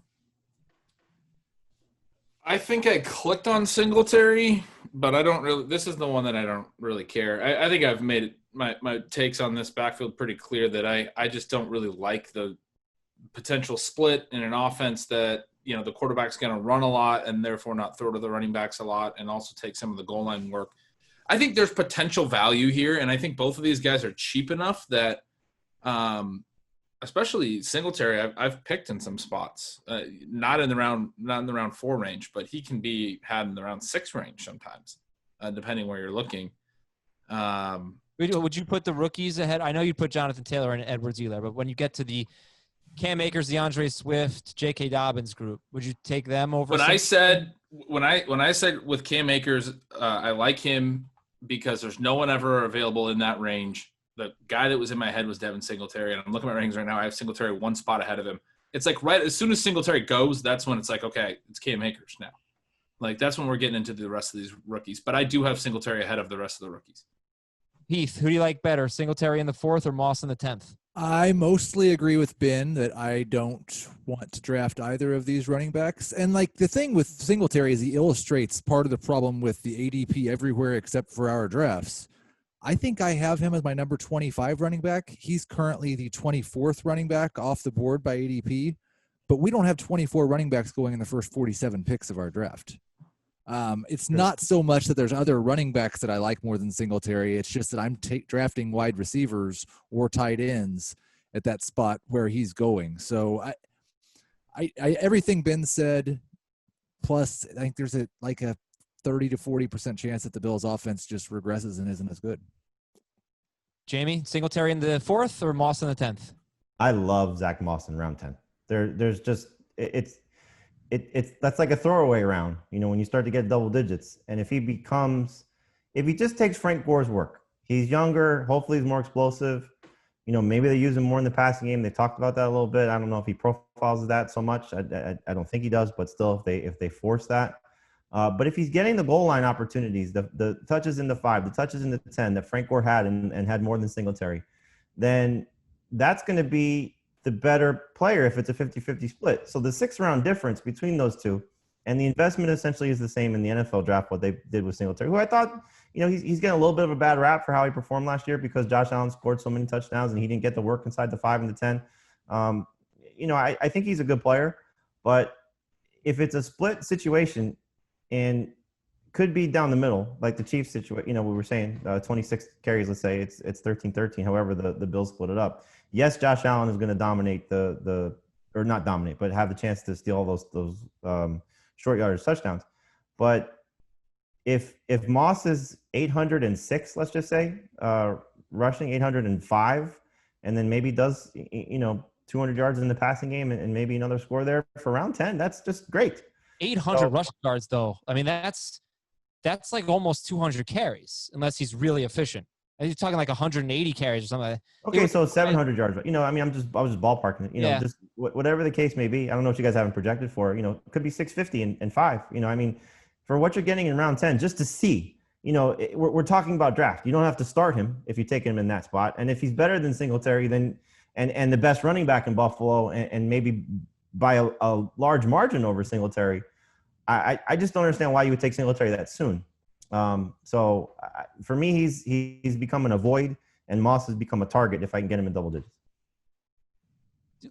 I think I clicked on Singletary, but I don't really – this is the one that I don't really care. I think I've made my takes on this backfield pretty clear that I just don't really like the potential split in an offense that, the quarterback's going to run a lot and therefore not throw to the running backs a lot and also take some of the goal line work. I think there's potential value here, and I think both of these guys are cheap enough that especially Singletary, I've picked in some spots, not in the round 4 range, but he can be had in the round 6 range sometimes, depending where you're looking. Would you put the rookies ahead? I know you put Jonathan Taylor and Edwards-Helaire, but when you get to the Cam Akers, DeAndre Swift, J.K. Dobbins group, would you take them over? When I said with Cam Akers, I like him because there's no one ever available in that range. The guy that was in my head was Devin Singletary, and I'm looking at my rankings right now. I have Singletary 1 spot ahead of him. It's like right as soon as Singletary goes, that's when it's like, okay, it's Cam Akers now. Like that's when we're getting into the rest of these rookies. But I do have Singletary ahead of the rest of the rookies. Heath, who do you like better, Singletary in the 4th or Moss in the 10th? I mostly agree with Ben that I don't want to draft either of these running backs. And the thing with Singletary is he illustrates part of the problem with the ADP everywhere except for our drafts. I think I have him as my number 25 running back. He's currently the 24th running back off the board by ADP, but we don't have 24 running backs going in the first 47 picks of our draft. It's not so much that there's other running backs that I like more than Singletary. It's just that I'm drafting wide receivers or tight ends at that spot where he's going. So I everything Ben said, plus I think there's a 30 to 40% chance that the Bills offense just regresses and isn't as good. Jamey, Singletary in the 4th or Moss in the 10th? I love Zack Moss in round 10. There's just that's like a throwaway round, when you start to get double digits. And if he just takes Frank Gore's work, he's younger, hopefully he's more explosive. Maybe they use him more in the passing game. They talked about that a little bit. I don't know if he profiles that so much. I don't think he does, but still, if they force that. But if he's getting the goal line opportunities, the touches in the 5, the touches in the 10 that Frank Gore had and had more than Singletary, then that's going to be the better player if it's a 50-50 split. So the 6th round difference between those two, and the investment essentially is the same in the NFL draft, what they did with Singletary, who I thought, he's getting a little bit of a bad rap for how he performed last year because Josh Allen scored so many touchdowns and he didn't get the work inside the 5 and the 10. I think he's a good player, but if it's a split situation and could be down the middle, like the Chiefs situation, we were saying 26 carries, let's say it's 13-13, however the Bills split it up. Yes, Josh Allen is going to dominate or not dominate, but have the chance to steal all those short yardage touchdowns. But if Moss is 806, let's just say, rushing 805, and then maybe does 200 yards in the passing game and maybe another score there for round 10, that's just great. 800 rushing yards, though. I mean, that's like almost 200 carries, unless he's really efficient. You're talking like 180 carries or something. Okay, so 700 yards. I was just ballparking it. Just whatever the case may be. I don't know what you guys haven't projected for. It could be 650 and 5. For what you're getting in round 10, just to see. We're talking about draft. You don't have to start him if you take him in that spot. And if he's better than Singletary, then and the best running back in Buffalo, and maybe by a large margin over Singletary, I just don't understand why you would take Singletary that soon. So for me, he's become an avoid, and Moss has become a target if I can get him in double digits.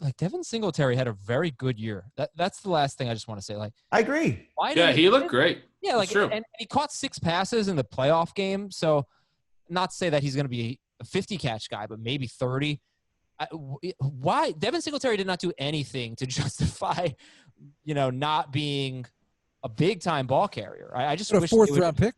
Like Devin Singletary had a very good year. That's the last thing I just want to say. Like, I agree. He looked great. Yeah, like, and he caught 6 passes in the playoff game. So, not to say that he's going to be a 50 catch guy, but maybe 30. Why Devin Singletary did not do anything to justify, not being a big time ball carrier. I just wish a 4th round pick.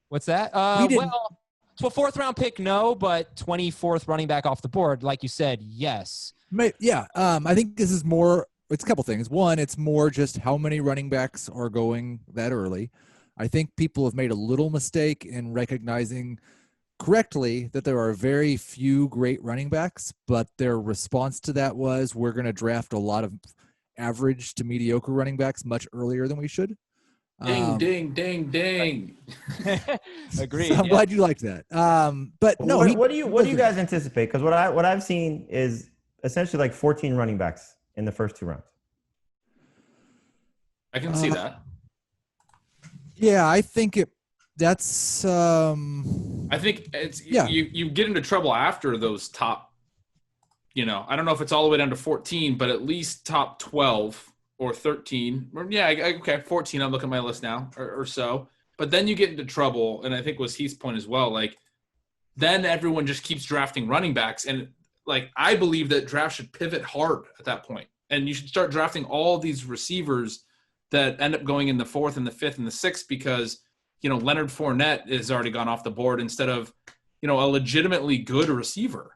What's that? Well, so a 4th round pick, no, but 24th running back off the board, like you said, yes. Yeah. I think this is more. It's a couple things. One, it's more just how many running backs are going that early. I think people have made a little mistake in recognizing correctly that there are very few great running backs, but their response to that was we're going to draft a lot of average to mediocre running backs much earlier than we should. Ding. Agreed. So I'm glad you liked that. But no, what do you guys anticipate? Because what I've seen is essentially like 14 running backs in the first 2 rounds. I can see that. Yeah, I think that's. I think it's you get into trouble after those top. I don't know if it's all the way down to 14, but at least top 12. Or 13, okay, 14. I'm looking at my list now, or so. But then you get into trouble, and I think was Heath's point as well. Like, then everyone just keeps drafting running backs, and like I believe that draft should pivot hard at that point, and you should start drafting all these receivers that end up going in the 4th and the 5th and the 6th because Leonard Fournette has already gone off the board instead of a legitimately good receiver.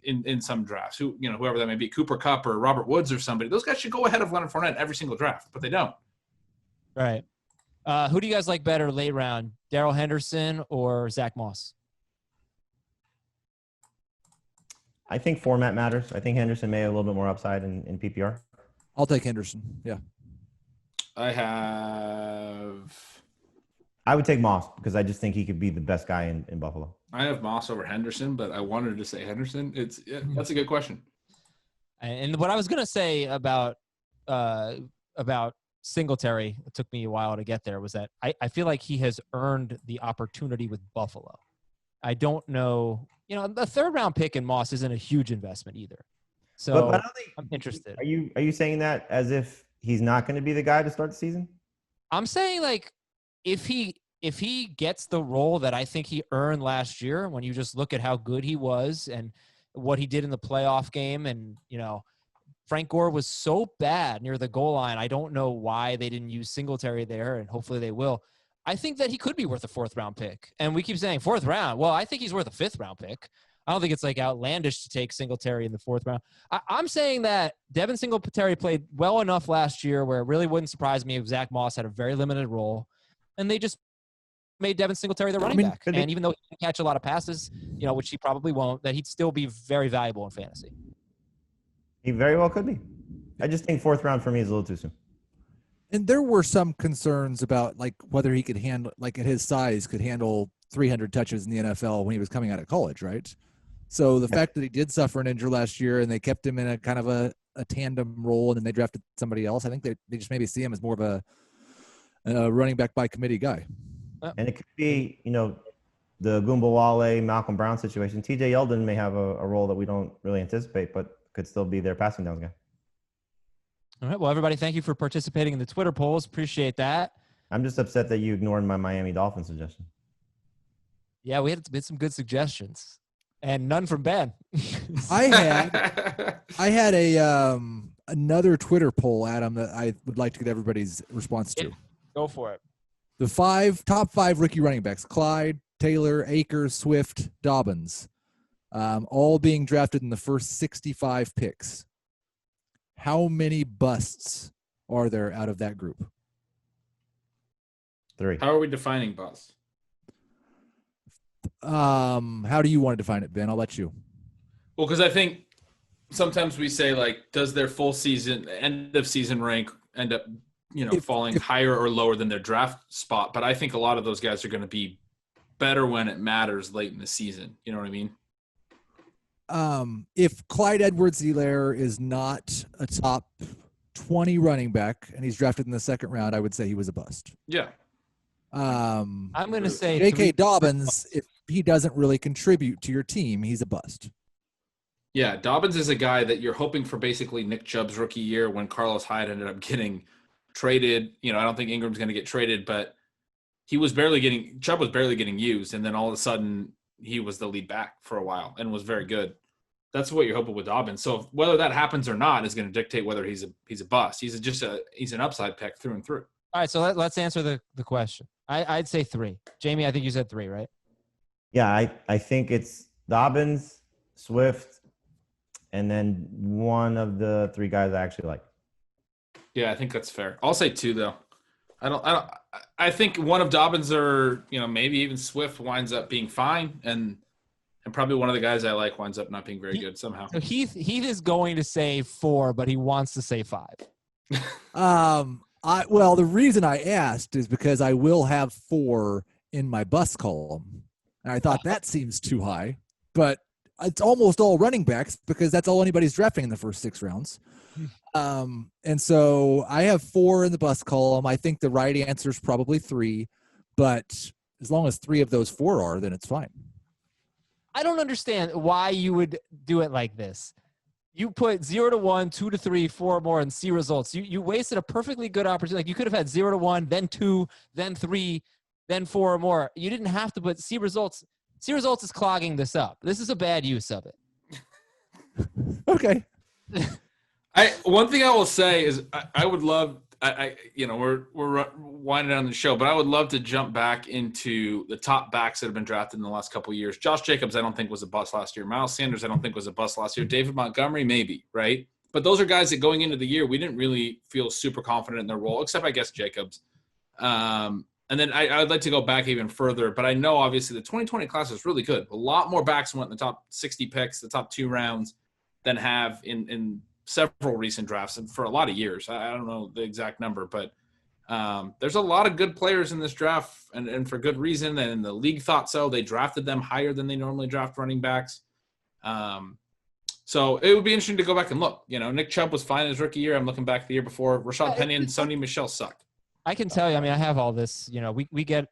In some drafts, whoever that may be, Cooper Kupp or Robert Woods or somebody, those guys should go ahead of Leonard Fournette every single draft, but they don't. Right. Who do you guys like better late round, Darryl Henderson or Zack Moss? I think format matters. I think Henderson may have a little bit more upside in PPR. I'll take Henderson. Yeah. I would take Moss because I just think he could be the best guy in Buffalo. I have Moss over Henderson, but I wanted to say Henderson. That's a good question. And what I was going to say about Singletary, it took me a while to get there, was that I feel like he has earned the opportunity with Buffalo. I don't know. The 3rd round pick in Moss isn't a huge investment either. So but I'm interested. Are you saying that as if he's not going to be the guy to start the season? I'm saying like if he gets the role that I think he earned last year, when you just look at how good he was and what he did in the playoff game, and Frank Gore was so bad near the goal line. I don't know why they didn't use Singletary there, and hopefully they will. I think that he could be worth a 4th round pick. And we keep saying 4th round. Well, I think he's worth a 5th round pick. I don't think it's like outlandish to take Singletary in the 4th round. I'm saying that Devin Singletary played well enough last year where it really wouldn't surprise me if Zack Moss had a very limited role, and they just made Devin Singletary the running back. And even though he didn't catch a lot of passes, which he probably won't, that he'd still be very valuable in fantasy. He very well could be. I just think 4th round for me is a little too soon. And there were some concerns about like whether he could handle, like at his size, could handle 300 touches in the NFL when he was coming out of college, right? So the fact that he did suffer an injury last year and they kept him in a kind of a tandem role and then they drafted somebody else, I think they just maybe see him as more of a running back by committee guy. And it could be, the Goomba Wale, Malcolm Brown situation. TJ Yeldon may have a role that we don't really anticipate, but could still be their passing downs guy. All right. Well, everybody, thank you for participating in the Twitter polls. Appreciate that. I'm just upset that you ignored my Miami Dolphins suggestion. Yeah, we had some good suggestions, and none from Ben. I had another Twitter poll, Adam, that I would like to get everybody's response to. Go for it. The top 5 rookie running backs: Clyde, Taylor, Akers, Swift, Dobbins, all being drafted in the first 65 picks. How many busts are there out of that group? 3. How are we defining bust? How do you want to define it, Ben? I'll let you. Well, because I think sometimes we say, like, does their full season, end of season rank end up, falling higher or lower than their draft spot? But I think a lot of those guys are going to be better when it matters late in the season. You know what I mean? If Clyde Edwards-Helaire is not a top 20 running back and he's drafted in the second round, I would say he was a bust. Yeah. I'm going to say J.K. Dobbins, if he doesn't really contribute to your team, he's a bust. Yeah, Dobbins is a guy that you're hoping for basically Nick Chubb's rookie year when Carlos Hyde ended up getting traded. I don't think Ingram's going to get traded, but Chubb was barely getting used, and then all of a sudden he was the lead back for a while and was very good. That's what you're hoping with Dobbins. So whether that happens or not is going to dictate whether he's a bust. He's an upside pick through and through. All right, so let's answer the question. I'd say 3. Jamey, I think you said 3, right? Yeah, I think it's Dobbins, Swift, and then one of the 3 guys I actually like. Yeah, I think that's fair. I'll say 2 though. I think one of Dobbins or maybe even Swift winds up being fine, and probably one of the guys I like winds up not being very good somehow. So Heath is going to say 4, but he wants to say 5. Well, the reason I asked is because I will have 4 in my bus column. And I thought that seems too high, but it's almost all running backs because that's all anybody's drafting in the first 6 rounds. And so I have 4 in the bus column. I think the right answer is probably 3, but as long as 3 of those 4 are, then it's fine. I don't understand why you would do it like this. You put 0 to 1, 2 to 3, 4 more, and see results. You wasted a perfectly good opportunity. Like you could have had 0 to 1, then 2, then 3, then 4 or more. You didn't have to put see results. See results is clogging this up. This is a bad use of it. Okay. One thing I will say is I would love we're winding down the show, but I would love to jump back into the top backs that have been drafted in the last couple of years. Josh Jacobs, I don't think was a bust last year. Miles Sanders, I don't think was a bust last year. David Montgomery, maybe, right? But those are guys that going into the year, we didn't really feel super confident in their role, except I guess Jacobs. And then I'd like to go back even further, but I know obviously the 2020 class is really good. A lot more backs went in the top 60 picks, the top 2 rounds, than have in several recent drafts and for a lot of years. I don't know the exact number, but there's a lot of good players in this draft and for good reason. And the league thought so. They drafted them higher than they normally draft running backs. So it would be interesting to go back and look. Nick Chubb was fine his rookie year. I'm looking back the year before. Rashad Penny and Sony Michel sucked. I can tell you, I have all this, we get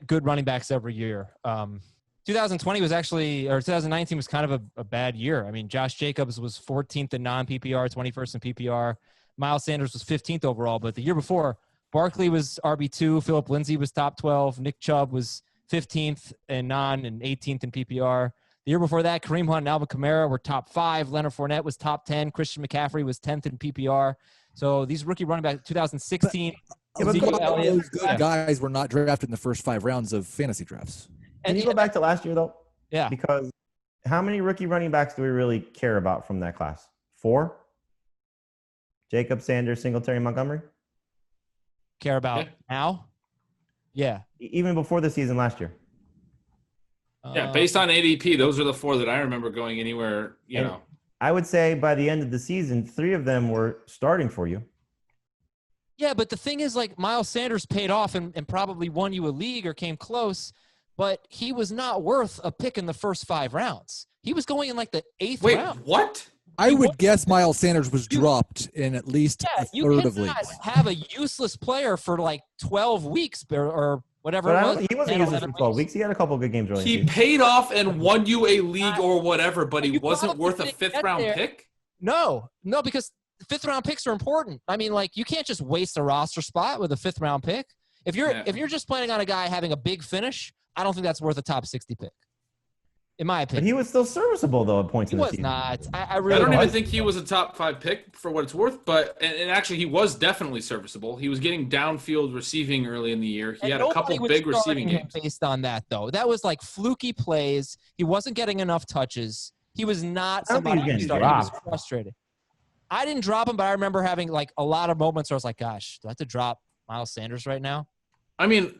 good running backs every year. 2020 was actually, or 2019 was kind of a bad year. Josh Jacobs was 14th in non-PPR, 21st in PPR. Miles Sanders was 15th overall, but the year before, Barkley was RB2, Phillip Lindsay was top 12, Nick Chubb was 15th in non and 18th in PPR. The year before that, Kareem Hunt and Alvin Kamara were top 5. Leonard Fournette was top 10. Christian McCaffrey was 10th in PPR. So these rookie running backs, 2016. Those guys were not drafted in the first 5 rounds of fantasy drafts. Can you go back to last year, though? Yeah. Because how many rookie running backs do we really care about from that class? 4? Jacob, Sanders, Singletary, Montgomery? Care about now? Yeah. Even before the season last year. Yeah, based on ADP, those are the 4 that I remember going anywhere, know. I would say by the end of the season, 3 of them were starting for you. Yeah, but the thing is, Miles Sanders paid off and probably won you a league or came close, but he was not worth a pick in the first 5 rounds. He was going in the 8th round. Wait, what? I would guess Miles Sanders was dropped in at least a third of leagues. You cannot have a useless player for 12 weeks or whatever it was. He wasn't useless for 12 weeks. He had a couple good games early. He paid off and won you a league or whatever, but he wasn't worth a 5th-round pick? No, because 5th-round picks are important. You can't just waste a roster spot with a 5th-round pick. If you're just planning on a guy having a big finish, I don't think that's worth a top 60 pick, in my opinion. But he was still serviceable, though, at points in the season. He was not. I don't even think he was a top 5 pick for what it's worth, but and actually he was definitely serviceable. He was getting downfield receiving early in the year. He had a couple big receiving games. Based on that, though. That was fluky plays. He wasn't getting enough touches. He was not somebody who started. He was frustrated. I didn't drop him, but I remember having a lot of moments where I was like, gosh, do I have to drop Miles Sanders right now?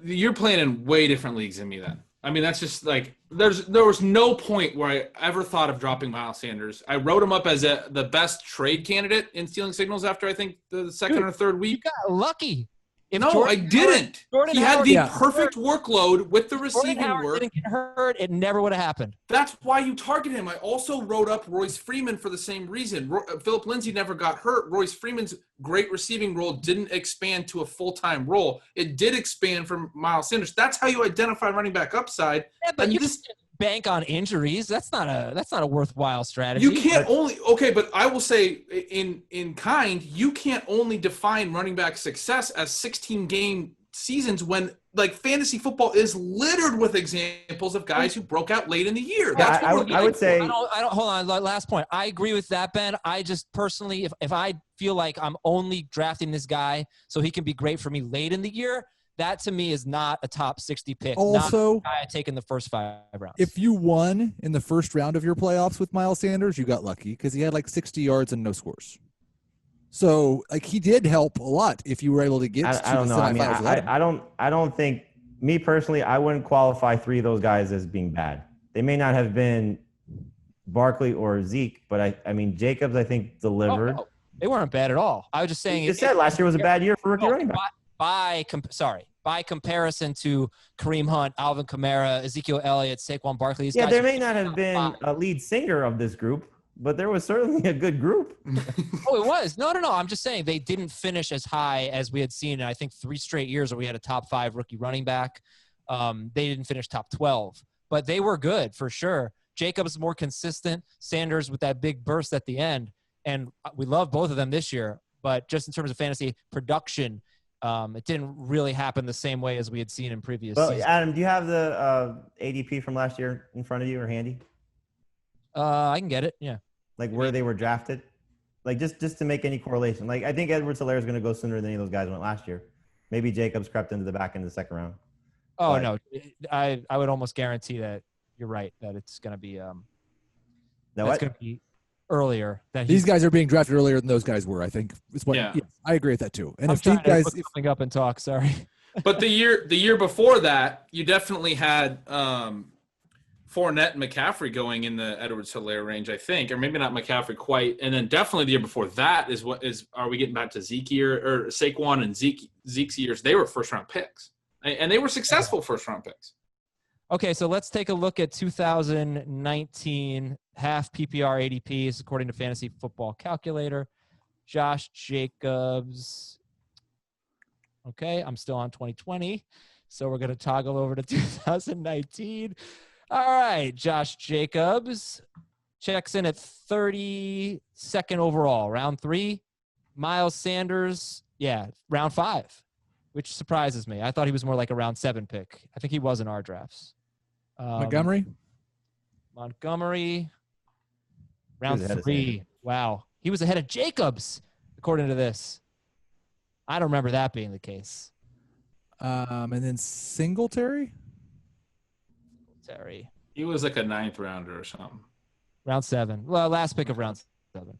You're playing in way different leagues than me then. That's just there was no point where I ever thought of dropping Miles Sanders. I wrote him up as the best trade candidate in stealing signals after I think the second or third week. You got lucky. I didn't. Jordan he had Howard, the perfect workload with the Jordan receiving Howard work. didn't get hurt, it never would have happened. That's why you target him. I also wrote up Royce Freeman for the same reason. Phillip Lindsay never got hurt. Royce Freeman's great receiving role didn't expand to a full-time role. It did expand for Miles Sanders. That's how you identify running back upside. Yeah, but you can't bank on injuries. That's not a worthwhile strategy. You can't but I will say in kind, you can't only define running back success as 16-game seasons when like fantasy football is littered with examples of guys who broke out late in the year. That's what I would say. I don't. Hold on. Last point. I agree with that, Ben. I just personally, if I feel like I'm only drafting this guy so he can be great for me late in the year, that to me is not a top 60 pick. Also, not a guy I take in the first 5 rounds. If you won in the first round of your playoffs with Miles Sanders, you got lucky because he had like 60 yards and no scores. So, like, he did help a lot if you were able to get to I don't the know. I mean, semifinals. I don't think, me personally, I wouldn't qualify 3 of those guys as being bad. They may not have been Barkley or Zeke, but I mean, Jacobs, I think, delivered. Oh, no. They weren't bad at all. I was just saying. You said last year was a bad year for rookie running back. By comparison to Kareem Hunt, Alvin Kamara, Ezekiel Elliott, Saquon Barkley. Yeah, there may not have been a lead singer of this group, but there was certainly a good group. Oh, it was. No. I'm just saying they didn't finish as high as we had seen in, I think, 3 straight years where we had a top 5 rookie running back. They didn't finish top 12, but they were good for sure. Jacobs more consistent. Sanders with that big burst at the end. And we love both of them this year, but just in terms of fantasy production, it didn't really happen the same way as we had seen in previous seasons. Adam, do you have the ADP from last year in front of you or handy? I can get it. Yeah. Like where they were drafted? Like just to make any correlation. Like I think Edwards-Helaire is going to go sooner than any of those guys went last year. Maybe Jacobs crept into the back end of the second round. Oh, no. I would almost guarantee that you're right, that it's going to be going to be earlier. These guys are being drafted earlier than those guys were, I think. Yes, I agree with that too. And I'm if these guys look something up and talk, sorry. But the year before that, you definitely had Fournette and McCaffrey going in the Edwards-Helaire range, I think, or maybe not McCaffrey quite. And then definitely the year before that are we getting back to Zeke or Saquon and Zeke's years? They were first round picks, and they were successful first round picks. Okay, so let's take a look at 2019 half PPR ADPs according to Fantasy Football Calculator. Josh Jacobs. Okay, I'm still on 2020, so we're going to toggle over to 2019. All right, Josh Jacobs checks in at 32nd overall, round 3. Miles Sanders, round 5, which surprises me. I thought he was more like a round 7 pick. I think he was in our drafts. Montgomery, round 3. Wow, he was ahead of Jacobs, according to this. I don't remember that being the case. And then Singletary. He was like a 9th rounder or something. Round 7. Well, last pick of round 7.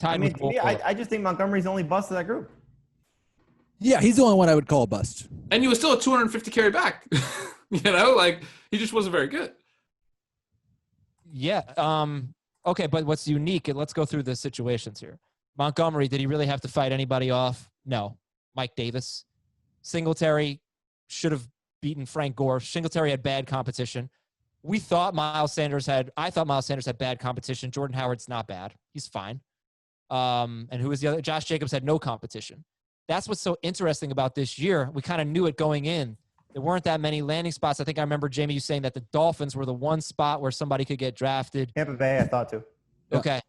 I just think Montgomery's the only bust of that group. Yeah, he's the only one I would call a bust. And he was still a 250 carry back. He just wasn't very good. Yeah. Okay, but what's unique, and let's go through the situations here. Montgomery, did he really have to fight anybody off? No. Mike Davis. Singletary should have beaten Frank Gore. Singletary had bad competition. I thought Miles Sanders had bad competition. Jordan Howard's not bad. He's fine. And who was the other? Josh Jacobs had no competition. That's what's so interesting about this year. We kind of knew it going in. There weren't that many landing spots. I think I remember, Jamey, you saying that the Dolphins were the one spot where somebody could get drafted. Tampa Bay, I thought too. Okay.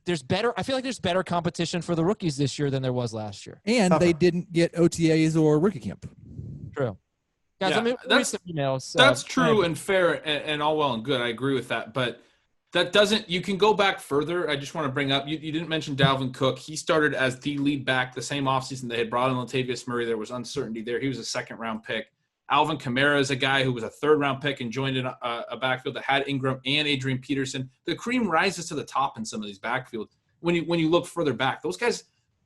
There's better. I feel like there's better competition for the rookies this year than there was last year. And they didn't get OTAs or rookie camp. True. Guys, Yeah, read some emails. That's true and fair and all well and good. I agree with that. But that doesn't – you can go back further. I just want to bring up – you didn't mention Dalvin Cook. He started as the lead back the same offseason. They had brought in Latavius Murray. There was uncertainty there. He was a second-round pick. Alvin Kamara is a guy who was a third-round pick and joined in a backfield that had Ingram and Adrian Peterson. The cream rises to the top in some of these backfields. When you look further back, those guys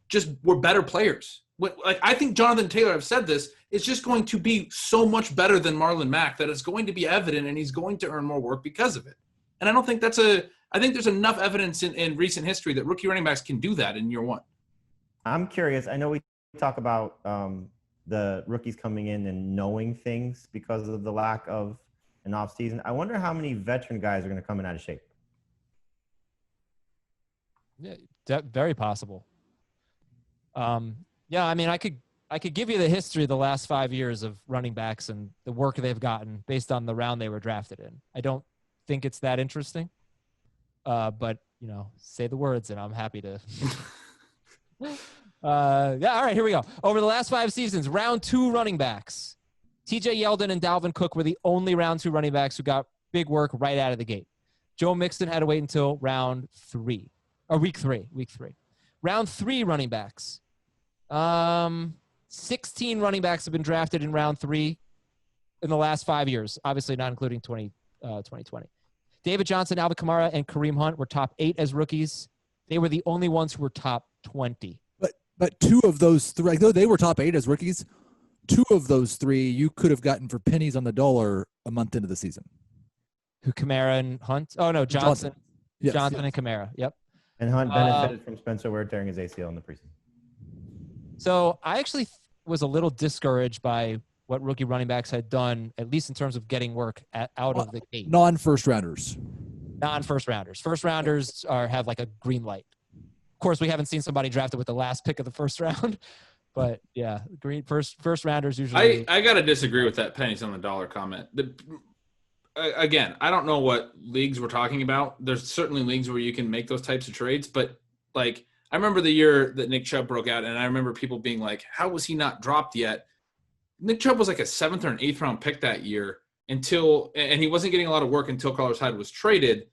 just were better players. I think Jonathan Taylor, I've said this, is just going to be so much better than Marlon Mack that it's going to be evident, and he's going to earn more work because of it. And I don't think I think there's enough evidence in recent history that rookie running backs can do that in year one. I'm curious. I know we talk about the rookies coming in and knowing things because of the lack of an off season. I wonder how many veteran guys are going to come in out of shape. Yeah, very possible. Yeah, I mean, I could give you the history of the last 5 years of running backs and the work they've gotten based on the round they were drafted in. I don't think it's that interesting, but say the words and I'm happy to. All right, here we go. Over the last 5 seasons, round 2 running backs, TJ Yeldon and Dalvin Cook were the only round 2 running backs who got big work right out of the gate. Joe Mixon had to wait until week 3. Round 3 running backs. 16 running backs have been drafted in round 3 in the last 5 years, obviously not including 2020. David Johnson, Alvin Kamara, and Kareem Hunt were top 8 as rookies. They were the only ones who were top 20. But 2 of those 3, though they were top 8 as rookies, 2 of those 3 you could have gotten for pennies on the dollar a month into the season. Who, Kamara and Hunt? Oh, no, Johnson. Yes, Johnson and Kamara, yep. And Hunt benefited from Spencer Ware tearing his ACL in the preseason. So I actually was a little discouraged by what rookie running backs had done, at least in terms of getting work out of the gate. Non-first rounders. Non-first rounders. First rounders have like a green light. Of course, we haven't seen somebody drafted with the last pick of the first round, but yeah, green first rounders usually. I gotta disagree with that pennies on the dollar comment. Again, I don't know what leagues we're talking about. There's certainly leagues where you can make those types of trades, but like I remember the year that Nick Chubb broke out, and I remember people being like, "How was he not dropped yet?" Nick Chubb was like a 7th or an 8th round pick that year and he wasn't getting a lot of work until Carlos Hyde was traded.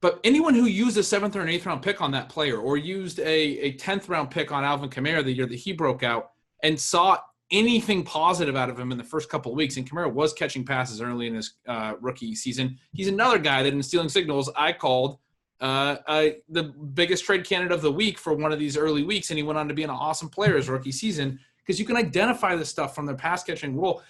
But anyone who used a 7th or an 8th round pick on that player, or used a 10th round pick on Alvin Kamara the year that he broke out, and saw anything positive out of him in the first couple of weeks, and Kamara was catching passes early in his rookie season, he's another guy that in Stealing Signals I called the biggest trade candidate of the week for one of these early weeks, and he went on to be an awesome player his rookie season because you can identify this stuff from their pass catching role.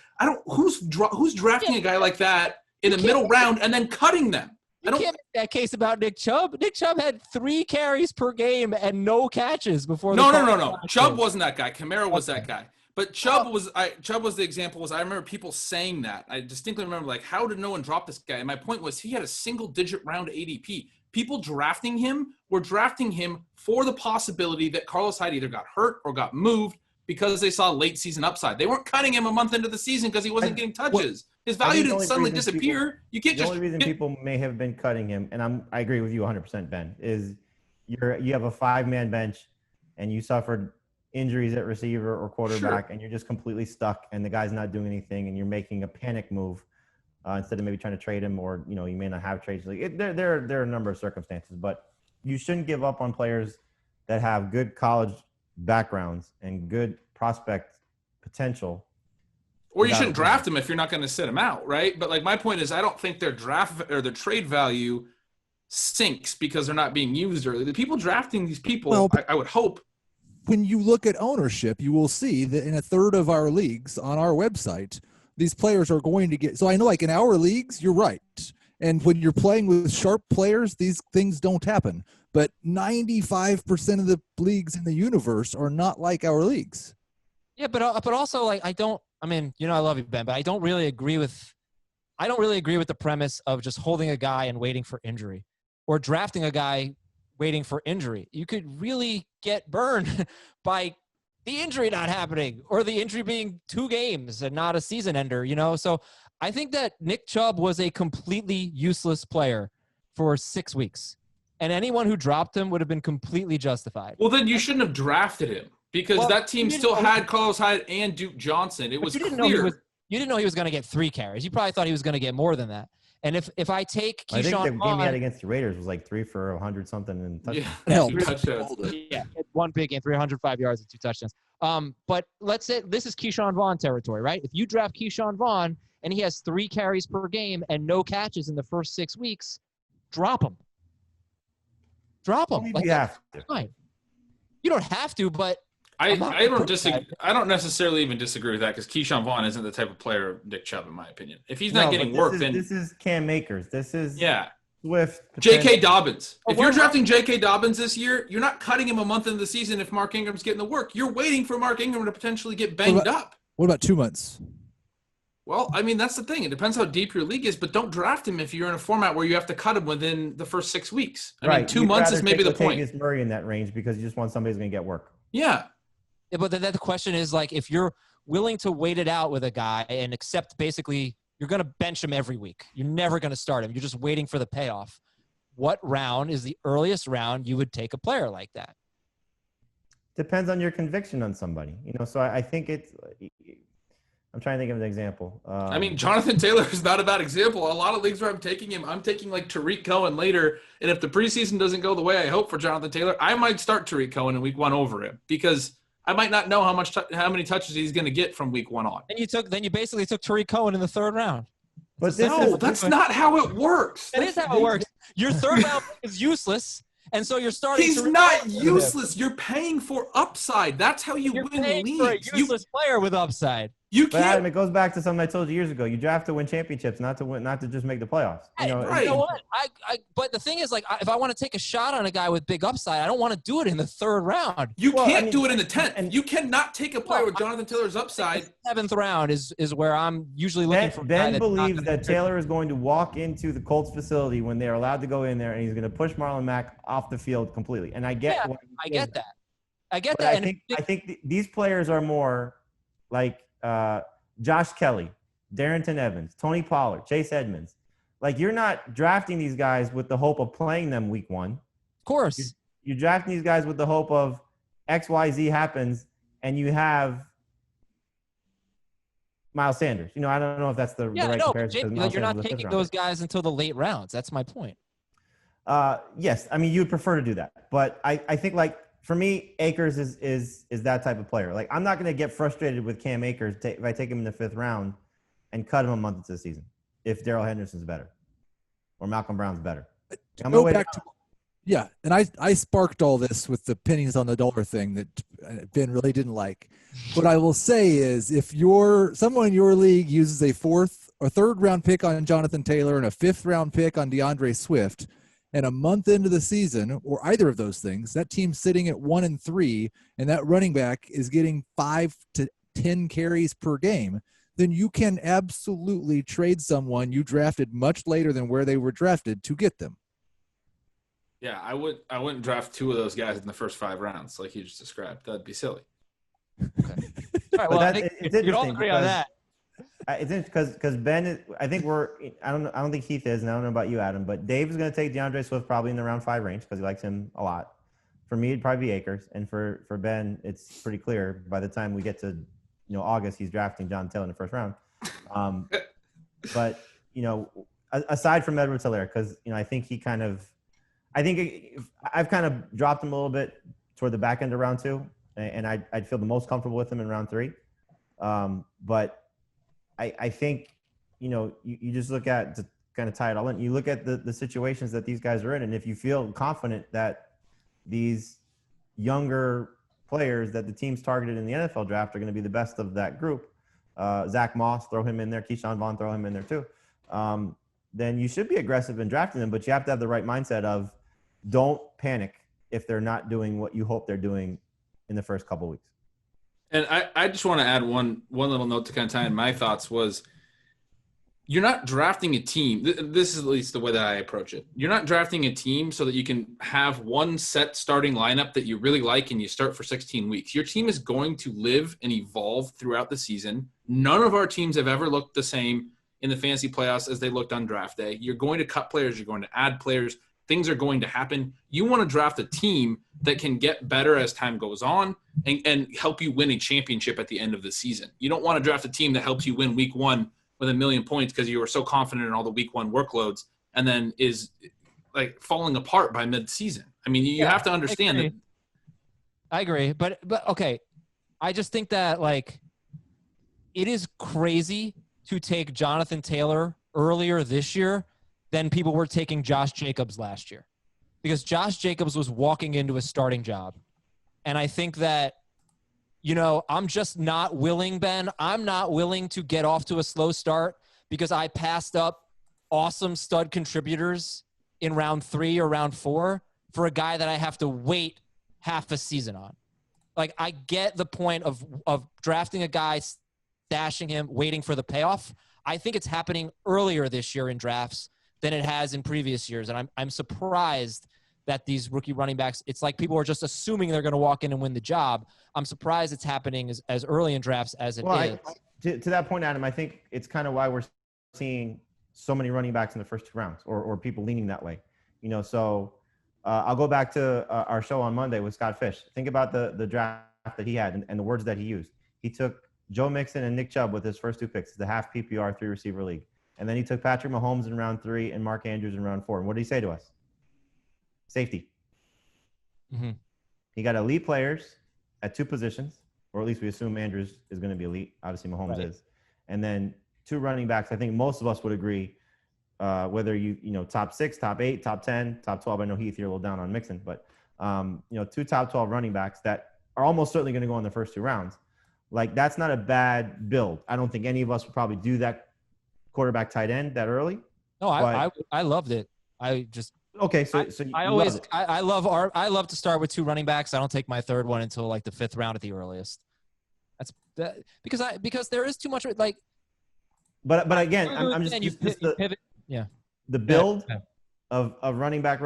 Who's drafting a guy like that in the middle round and then cutting them? You can't make that case about Nick Chubb. Nick Chubb had 3 carries per game and no catches before. No. Chubb wasn't that guy. Kamara was that guy. But Chubb was the example. I remember people saying that. I distinctly remember, like, how did no one drop this guy? And my point was he had a single-digit round ADP. People drafting him were drafting him for the possibility that Carlos Hyde either got hurt or got moved because they saw late season upside. They weren't cutting him a month into the season because he wasn't getting touches. His value didn't suddenly disappear. The only reason people may have been cutting him, and I agree with you 100%, Ben, is you have a 5-man bench and you suffered injuries at receiver or quarterback, and you're just completely stuck, and the guy's not doing anything, and you're making a panic move instead of maybe trying to trade him, or you may not have trades. There are a number of circumstances, but you shouldn't give up on players that have good college backgrounds and good prospect potential. Or you shouldn't draft them if you're not going to sit them out, right? But like my point is, I don't think their draft or their trade value sinks because they're not being used early. The people drafting these people, I would hope. When you look at ownership, you will see that in a third of our leagues on our website, these players are going to get. So I know, like in our leagues, you're right. And when you're playing with sharp players, these things don't happen. But 95% of the leagues in the universe are not like our leagues. Yeah, but also like I love you, Ben, but I don't really agree with the premise of just holding a guy and waiting for injury, or drafting a guy waiting for injury. You could really get burned by the injury not happening, or the injury being 2 games and not a season ender, So I think that Nick Chubb was a completely useless player for 6 weeks, and anyone who dropped him would have been completely justified. Well, then you shouldn't have drafted him because that team still had Carlos Hyde and Duke Johnson. It was clear. You didn't know he was going to get 3 carries. You probably thought he was going to get more than that. And if I take Keyshawn, I think the game Vaughn, he had against the Raiders was like 3 for 100 something and touchdowns. Yeah, 1 big game, 305 yards and 2 touchdowns. But let's say this is Keyshawn Vaughn territory, right? If you draft Keyshawn Vaughn and he has 3 carries per game and no catches in the first 6 weeks, drop him. Like, you have to. Fine. You don't have to, but I don't disagree. I don't necessarily even disagree with that because Keyshawn Vaughn isn't the type of player of Nick Chubb, in my opinion. If he's not getting work, then this is Cam Akers. This is Swift. J.K. Dobbins. If you're drafting J.K. Dobbins this year, you're not cutting him a month into the season if Mark Ingram's getting the work. You're waiting for Mark Ingram to potentially get banged up. What about 2 months? Well, I mean, that's the thing. It depends how deep your league is, but don't draft him if you're in a format where you have to cut him within the first 6 weeks. I mean, 2 months is maybe the point. Latavius Murray in that range because you just want somebody who's going to get work. Yeah. But then the question is, like, if you're willing to wait it out with a guy and accept basically you're going to bench him every week. You're never going to start him. You're just waiting for the payoff. What round is the earliest round you would take a player like that? Depends on your conviction on somebody. So I think it's – I'm trying to think of an example. I mean, Jonathan Taylor is not a bad example. A lot of leagues where I'm taking him, I'm taking like Tariq Cohen later. And if the preseason doesn't go the way I hope for Jonathan Taylor, I might start Tariq Cohen in week 1 over him because I might not know how many touches he's going to get from week 1 on. And you basically took Tariq Cohen in the 3rd round. But that's not how it works. That is how it works. Your 3rd round is useless. And so you're starting. He's not useless. You're paying for upside. That's how you win leagues. For a useless player with upside. You can't. But Adam, it goes back to something I told you years ago. You draft to win championships, not to just make the playoffs. Right. You know what? But the thing is, like, if I want to take a shot on a guy with big upside, I don't want to do it in the 3rd round. You can't do it in the 10th. And you cannot take a player with Jonathan Taylor's upside. The 7th round is where I'm usually looking for. Ben believes that Taylor is going to walk into the Colts facility when they are allowed to go in there, and he's going to push Marlon Mack off the field completely. And I get that. I get that. I think these players are more like Josh Kelly, Darrington Evans, Tony Pollard, Chase Edmonds. Like, you're not drafting these guys with the hope of playing them week 1. Of course. You're drafting these guys with the hope of XYZ happens, and you have Miles Sanders. I don't know if that's the right comparison. You're not taking those guys until the late rounds. That's my point. Yes. I mean, you'd prefer to do that. But I think, like, for me, Akers is that type of player. Like, I'm not going to get frustrated with Cam Akers if I take him in the 5th round and cut him a month into the season if Darryl Henderson's better or Malcolm Brown's better. Yeah, and I sparked all this with the pennies on the dollar thing that Ben really didn't like. What I will say is, if someone in your league uses a 4th or 3rd round pick on Jonathan Taylor and a 5th round pick on DeAndre Swift, and a month into the season, or either of those things, that team's sitting at 1-3, and that running back is getting 5 to 10 carries per game, then you can absolutely trade someone you drafted much later than where they were drafted to get them. Yeah, I wouldn't draft 2 of those guys in the first 5 rounds like you just described. That'd be silly. Okay. All right. Well, I think you all agree on that. It's interesting because Ben, I don't think Heath is, and I don't know about you, Adam, but Dave is going to take DeAndre Swift probably in the round 5 range because he likes him a lot. For me, it'd probably be Akers, and for Ben, it's pretty clear by the time we get to August, he's drafting John Taylor in the 1st round. But aside from Edwards-Helaire, because I think I've kind of dropped him a little bit toward the back end of round 2, and I'd feel the most comfortable with him in round 3. But I think, you just look at, to kind of tie it all in, you look at the situations that these guys are in, and if you feel confident that these younger players that the teams targeted in the NFL draft are going to be the best of that group, Zack Moss, throw him in there, Keyshawn Vaughn, throw him in there too, then you should be aggressive in drafting them, but you have to have the right mindset of don't panic if they're not doing what you hope they're doing in the first couple of weeks. And I just want to add one little note to kind of tie in my thoughts was you're not drafting a team. This is at least the way that I approach it. You're not drafting a team so that you can have one set starting lineup that you really like and you start for 16 weeks. Your team is going to live and evolve throughout the season. None of our teams have ever looked the same in the fantasy playoffs as they looked on draft day. You're going to cut players. You're going to add players. Things are going to happen. You want to draft a team that can get better as time goes on and help you win a championship at the end of the season. You don't want to draft a team that helps you win week 1 with 1 million points because you were so confident in all the week 1 workloads and then is like falling apart by mid-season. I mean, you have to understand that. I agree. But okay. I just think that, like, it is crazy to take Jonathan Taylor earlier this year than people were taking Josh Jacobs last year, because Josh Jacobs was walking into a starting job. And I think that, I'm just not willing, Ben. I'm not willing to get off to a slow start because I passed up awesome stud contributors in round 3 or round 4 for a guy that I have to wait half a season on. Like, I get the point of drafting a guy, stashing him, waiting for the payoff. I think it's happening earlier this year in drafts than it has in previous years. And I'm surprised that these rookie running backs, it's like people are just assuming they're going to walk in and win the job. I'm surprised it's happening as early in drafts as it is. To that point, Adam, I think it's kind of why we're seeing so many running backs in the first 2 rounds, or people leaning that way. So I'll go back to our show on Monday with Scott Fish. Think about the draft that he had and the words that he used. He took Joe Mixon and Nick Chubb with his first 2 picks, the half PPR 3 receiver league. And then he took Patrick Mahomes in round 3 and Mark Andrews in round 4. And what did he say to us? Safety. Mm-hmm. He got elite players at 2 positions, or at least we assume Andrews is going to be elite. Obviously, Mahomes is. And then 2 running backs. I think most of us would agree, whether you top 6, top 8, top 10, top 12. I know Heath, you're a little down on Mixon, but 2 top 12 running backs that are almost certainly going to go in the first 2 rounds. Like, that's not a bad build. I don't think any of us would probably do that quarterback tight end that early. No, I loved it. I just okay. So I love to start with 2 running backs. I don't take my 3rd one until like the 5th round at the earliest. Because there is too much like. But again, I'm just pivot. Yeah. The build of running back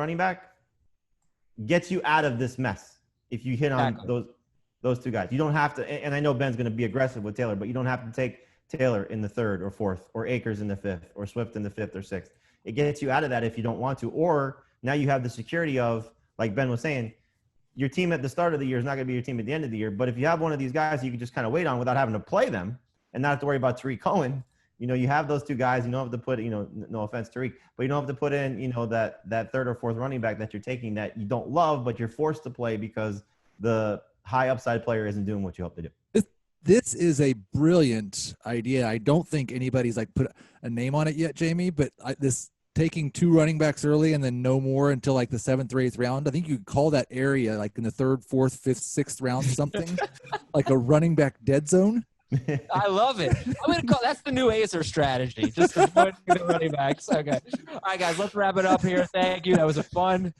gets you out of this mess if you hit on those 2 guys. You don't have to, and I know Ben's going to be aggressive with Taylor, but you don't have to take Taylor in the 3rd or 4th, or Akers in the 5th, or Swift in the 5th or 6th. It gets you out of that if you don't want to. Or now you have the security of, like Ben was saying, your team at the start of the year is not going to be your team at the end of the year. But if you have one of these guys you can just kind of wait on without having to play them and not have to worry about Tariq Cohen, you have those 2 guys. You don't have to put, no offense, Tariq, but you don't have to put in, that 3rd or 4th running back that you're taking that you don't love, but you're forced to play because the high upside player isn't doing what you hope to do. This is a brilliant idea. I don't think anybody's like put a name on it yet, Jamey, but this taking 2 running backs early and then no more until like the 7th or 8th round. I think you could call that area like in the 3rd, 4th, 5th, 6th round, something like a running back dead zone. I love it. I'm going to call that's the new Acer strategy. Just avoid the running backs. Okay. All right, guys, let's wrap it up here. Thank you. That was a fun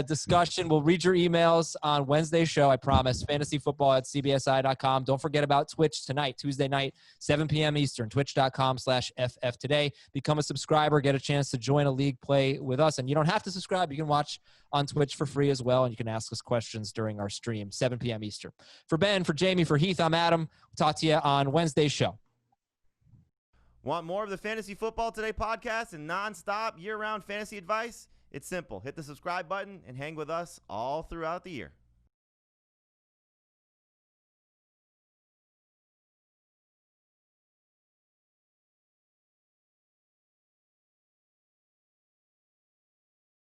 discussion. We'll read your emails on Wednesday's show, I promise. fantasyfootball@cbsi.com. Don't forget about Twitch tonight, Tuesday night, 7 p.m. Eastern, twitch.com/FF today. Become a subscriber, get a chance to join a league play with us. And you don't have to subscribe. You can watch on Twitch for free as well, and you can ask us questions during our stream, 7 p.m. Eastern. For Ben, for Jamey, for Heath, I'm Adam. We'll talk to you on Wednesday's show. Want more of the Fantasy Football Today podcast and nonstop year-round fantasy advice? It's simple. Hit the subscribe button and hang with us all throughout the year.